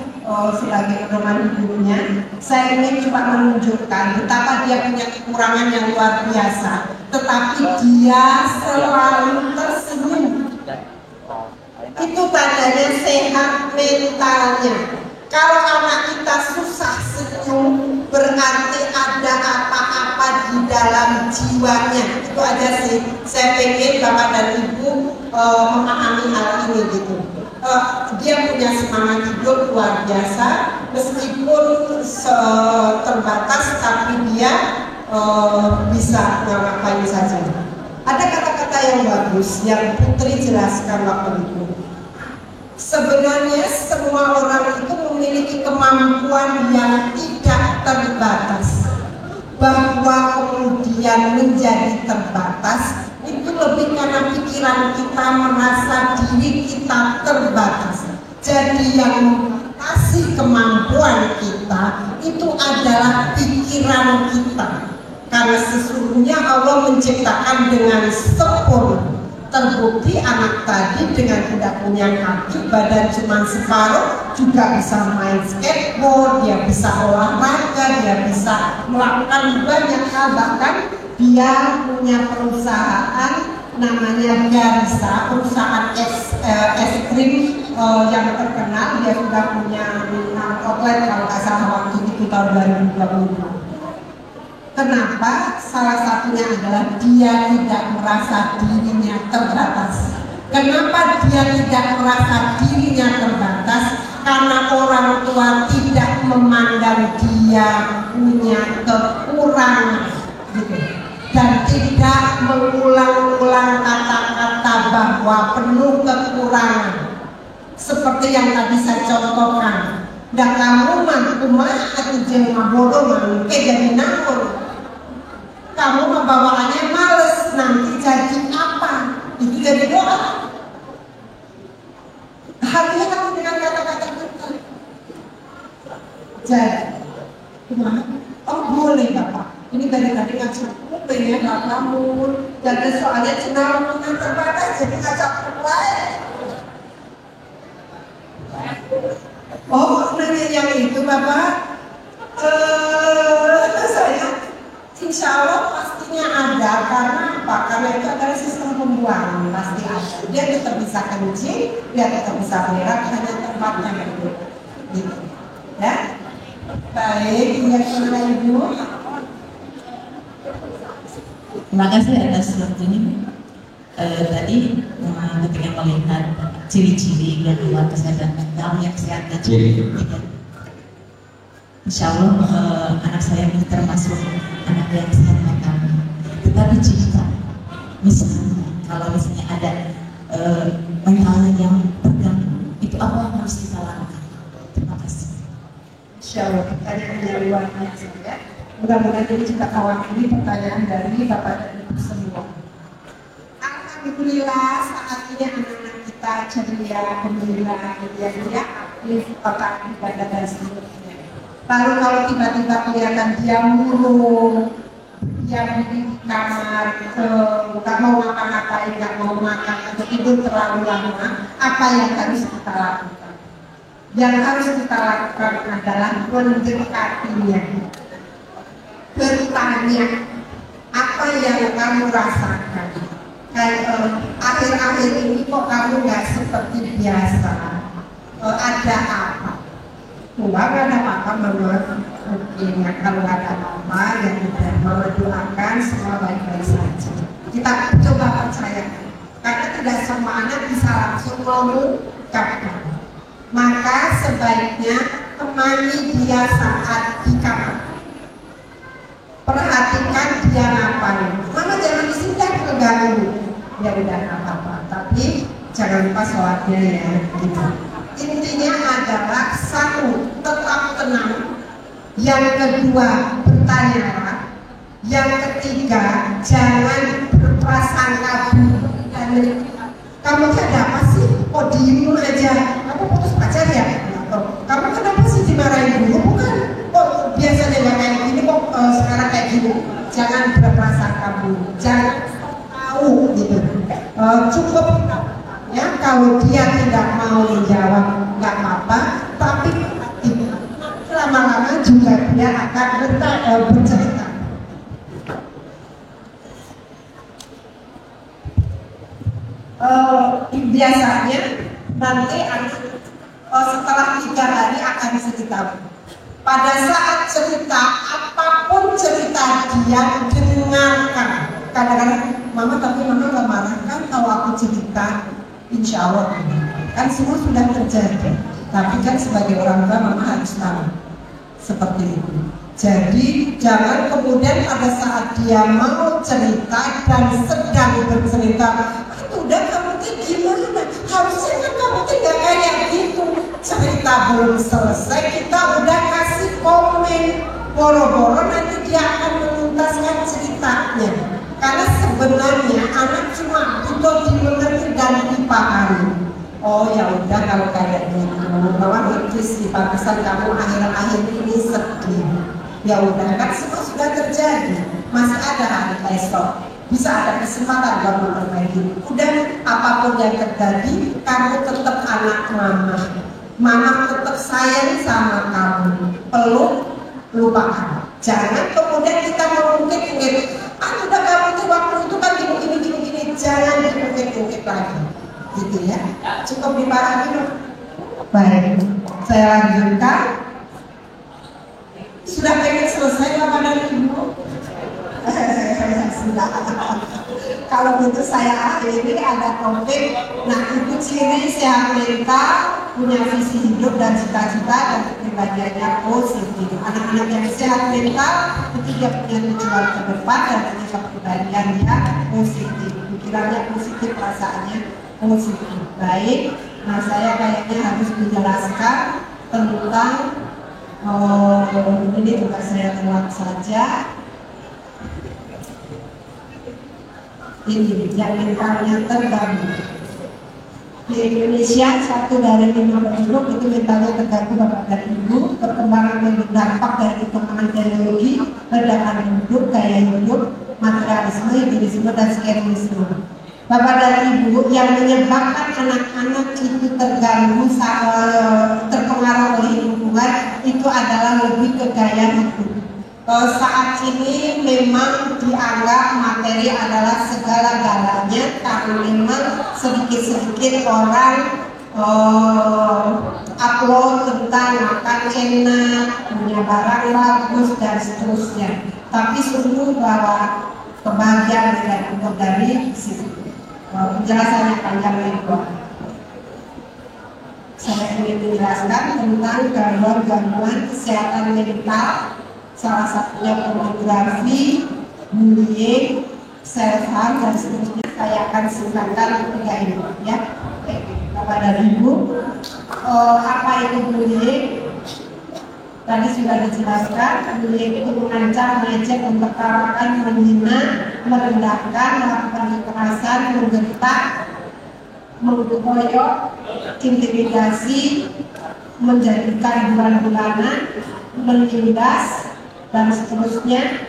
sebagai pedoman hidupnya. Saya ingin coba menunjukkan betapa dia punya kekurangan yang luar biasa, tetapi dia selalu tersenyum. Itu tandanya sehat mentalnya. Kalau anak kita susah senyum, berarti ada apa-apa di dalam jiwanya. Itu aja sih. Saya pengen bapak dan ibu memahami hal ini gitu. Dia punya semangat hidup luar biasa, meskipun terbatas, tapi dia bisa ngapain saja. Ada kata-kata yang bagus yang Putri jelaskan waktu itu. Sebenarnya semua orang itu memiliki kemampuan yang tidak terbatas. Bahwa kemudian menjadi terbatas itu lebih karena pikiran kita merasa diri kita terbatas. Jadi yang membatasi kemampuan kita itu adalah pikiran kita. Karena sesungguhnya Allah menciptakan dengan sempurna. Terbukti anak tadi dengan tidak punya kaki, badan cuma separuh, juga bisa main skateboard, dia bisa olahraga, dia bisa melakukan banyak hal. Bahkan dia punya perusahaan namanya Garisa, perusahaan es krim yang terkenal. Dia sudah punya outlet kalau nggak salah waktu itu tahun 2022. Kenapa? Salah satunya adalah dia tidak merasa dirinya terbatas. Kenapa dia tidak merasa dirinya terbatas? Karena orang tua tidak memandang dia punya kekurangan, gitu. Dan tidak mengulang-ulang kata-kata bahwa penuh kekurangan. Seperti yang tadi saya contohkan. Dan kamu mah atau jenama bodoh mangke jadi namun. Kamu membawaannya males, nanti jadi apa? Itu jadi doa. Hatinya kamu dengan kata-kata kita. Jadi, oh boleh Bapak. Ini dari tadi ngajak pengen nggak kamu. Jadi soalnya cenderung terbatas, jadi ngajak lain. Oh, nanya yang itu Bapak. Saya insya Allah pastinya ada. Karena apa? Karena itu adalah sistem pembuangan, pasti ada. Dia tetap bisa kencing, dia tetap bisa berak, hanya tempatnya gitu. Ya, baik. Yang mana Ibu? Terima kasih atas waktunya. Tadi ketika melihat ciri-ciri dan kesehatan mental yang sehat dan insya Allah anak saya ini termasuk anak yang sehat mental. Tetapi jika misalnya kalau misalnya ada mentalnya yang terganggu, itu apa yang harus kita lakukan? Terima kasih. Insya Allah kita punya luar biasa ya. Mudah-mudahan ini juga mewakili pertanyaan dari Bapak dan Ibu semua. Alhamdulillah saat ini anak-anak kita ceria, gembira, dia aktif, otak ibadah dan seterusnya. Lalu kalau tiba-tiba kelihatan dia murung, dia di kamar, nggak mau ngapa-ngapain, nggak mau makan atau tidur terlalu lama, apa yang harus kita lakukan? Yang harus kita lakukan adalah mendekatinya, bertanya apa yang kamu rasakan. Akhir-akhir ini kok kamu nggak seperti biasa? Ada apa? Nggak ada apa-apa, Mama. Mungkin kalau ada apa-apa yang tidak Mama doakan semua baik-baik saja. Kita coba percayakan, karena tidak semua anak bisa langsung mengungkapkan. Maka sebaiknya temani dia saat di kamar. Perhatikan dia ngapain. Mama jangan di sini terganggu. Ya udah apa-apa, tapi jangan lupa sholatnya ya. Gitu. Intinya adalah satu, tetap tenang. Yang kedua, bertanyalah. Yang ketiga, jangan berprasangka buruk dan kamu ada apa sih? Kok diem aja? Kamu putus pacar ya? Kamu kenapa sih dimarahin dulu? Bukan. Kok biasanya nggak kayak gini? Kok sekarang kayak gini? Jangan berprasangka buruk. Jangan tahu gitu. Cukup ya kalau dia tidak mau menjawab nggak apa-apa, tapi lama-lama juga dia akan bercerita. Biasanya nanti setelah 3 hari akan cerita. Pada saat cerita, apapun cerita dia dengarkan. Kadang-kadang Mama tapi Mama gak marah kan kalau aku cerita. Insya Allah kan semua sudah terjadi. Tapi kan sebagai orang tua Mama harus tahu seperti itu. Jadi jangan kemudian pada saat dia mau cerita dan sedang bercerita, udah kamu tuh gimana? Harusnya kan kamu tidak kayak gitu. Cerita belum selesai kita udah kasih komen, boro-boro nanti dia akan menuntaskan ceritanya. Karena sebenarnya anak cuma oh ya udah kalau kayak gitu, Mama ngerti sih, pantesan kamu akhir-akhir ini sedih. Ya udah, kan semua sudah terjadi, masih ada hari esok, bisa ada kesempatan buat memperbaiki. Udah, apapun yang terjadi, kamu tetap anak mama. Mama tetap sayang sama kamu. Peluk, lupakan. Jangan kemudian kita mengungkit-ungkit. Udah kamu tuh waktu itu kan gini. Jangan diungkit-ungkit lagi. Gitu ya. Cukup dipahami dong. Baik, saya lanjutkan. Sudah pengen selesai Bapak dan Ibu? Sudah. Kalau gitu saya akhiri, ada topik. Nah, itu ciri sehat mental, punya visi hidup dan cita-cita dan kepribadiannya positif. Anak-anak yang sehat mental itu dia punya tujuan ke depan dan punya kepribadiannya positif, pikirannya positif, perasaannya positif. Baik, nah saya kayaknya harus menjelaskan tentang ini juga saya lewat saja. Ini yang mentalnya terganggu. Di Indonesia 1 dari 5 penduduk itu mentalnya terganggu Bapak dan Ibu. Perkembangan yang berdampak dari perkembangan teknologi, ledakan hidup, gaya hidup, materialisme, hedonisme, dan skenarisme. Bapak dan Ibu, yang menyebabkan anak-anak itu terganggu, terpengaruh oleh lingkungan itu adalah lebih ke gaya hidup. Saat ini memang dianggap materi adalah segala-galanya, karena memang sedikit-sedikit orang upload tentang makan enak, punya barang bagus dan seterusnya. Tapi sungguh bahwa kebahagiaan tidak cukup dari situ. Penjelasannya panjang lebar. Saya ingin menjelaskan tentang gangguan-gangguan kesehatan mental. Salah satunya pornografi, bullying, self harm dan seterusnya. Saya akan singkatkan ketiga ini, ya. Bapak dan Ibu, apa itu bullying? Tadi sudah dijelaskan, bullying itu mengancam, mengejek, mempertaruhkan, menghina, merendahkan, melakukan kekerasan, menggertak, menggoyok, intimidasi, menjadikan bulan-bulanan, menindas, dan seterusnya.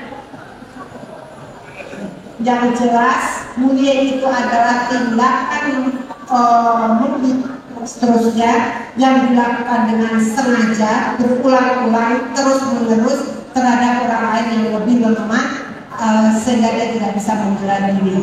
Yang jelas, bullying itu adalah tindakan seterusnya yang dilakukan dengan sengaja, berulang-ulang, terus-menerus terhadap orang lain yang lebih lemah, sehingga dia tidak bisa membela diri.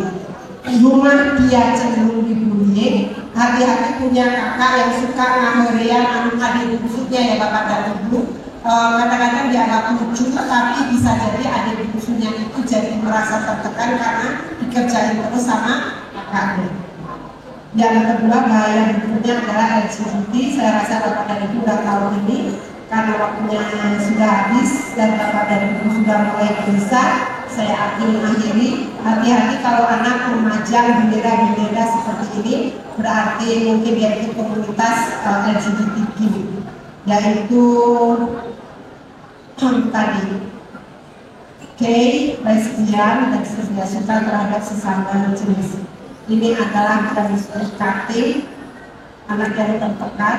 Rumah dia cenderung dibully. Hati-hati punya kakak yang suka ngaherian adik busuknya ya Bapak dan Ibu. Kadang-kadang dianggap lucu, tapi bisa jadi adik busuknya itu jadi merasa tertekan karena dikerjain terus sama kakaknya. Yang kedua, bahaya berikutnya adalah LGBT. Saya rasa Bapak dan Ibu sudah tahu ini karena waktunya sudah habis dan Bapak dan Ibu sudah mulai gelisah. Saya akan mengakhiri. Hati-hati kalau anak memajang bendera-bendera seperti ini, berarti mungkin dia itu komunitas LGBTQ, yaitu tadi gay, lesbian, dan seterusnya, suka terhadap sesama jenis. Ini adalah cutting, anak yang tertekan.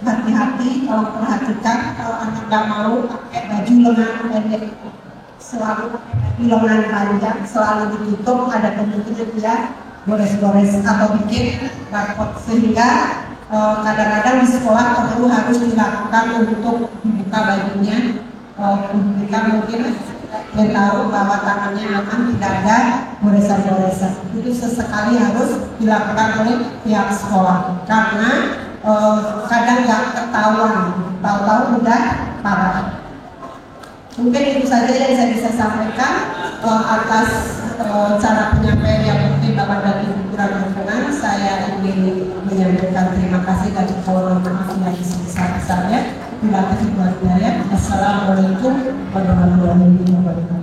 Hati-hati kalau perhatikan, kalau anak gak mau pakai baju lengan pendek, selalu pakai baju lengan panjang, selalu ditutup, ada kemungkinan dia gores-gores atau bikin rapot, sehingga kadang-kadang di sekolah perlu harus dilakukan untuk membuka bajunya. Kita mungkin tahu bahwa tangannya aman, tidak ada goresan-goresan. Itu sesekali harus dilakukan oleh pihak sekolah, karena kadang nggak ketahuan, tahu-tahu udah parah. Mungkin itu saja yang saya bisa sampaikan atas cara penyampaian yang mungkin Bapak dan Ibu kurang berkenan. Saya ingin menyampaikan terima kasih dan mohon maaf yang sebesar-besarnya. Bila kasih buat saya. Assalamualaikum warahmatullahi wabarakatuh.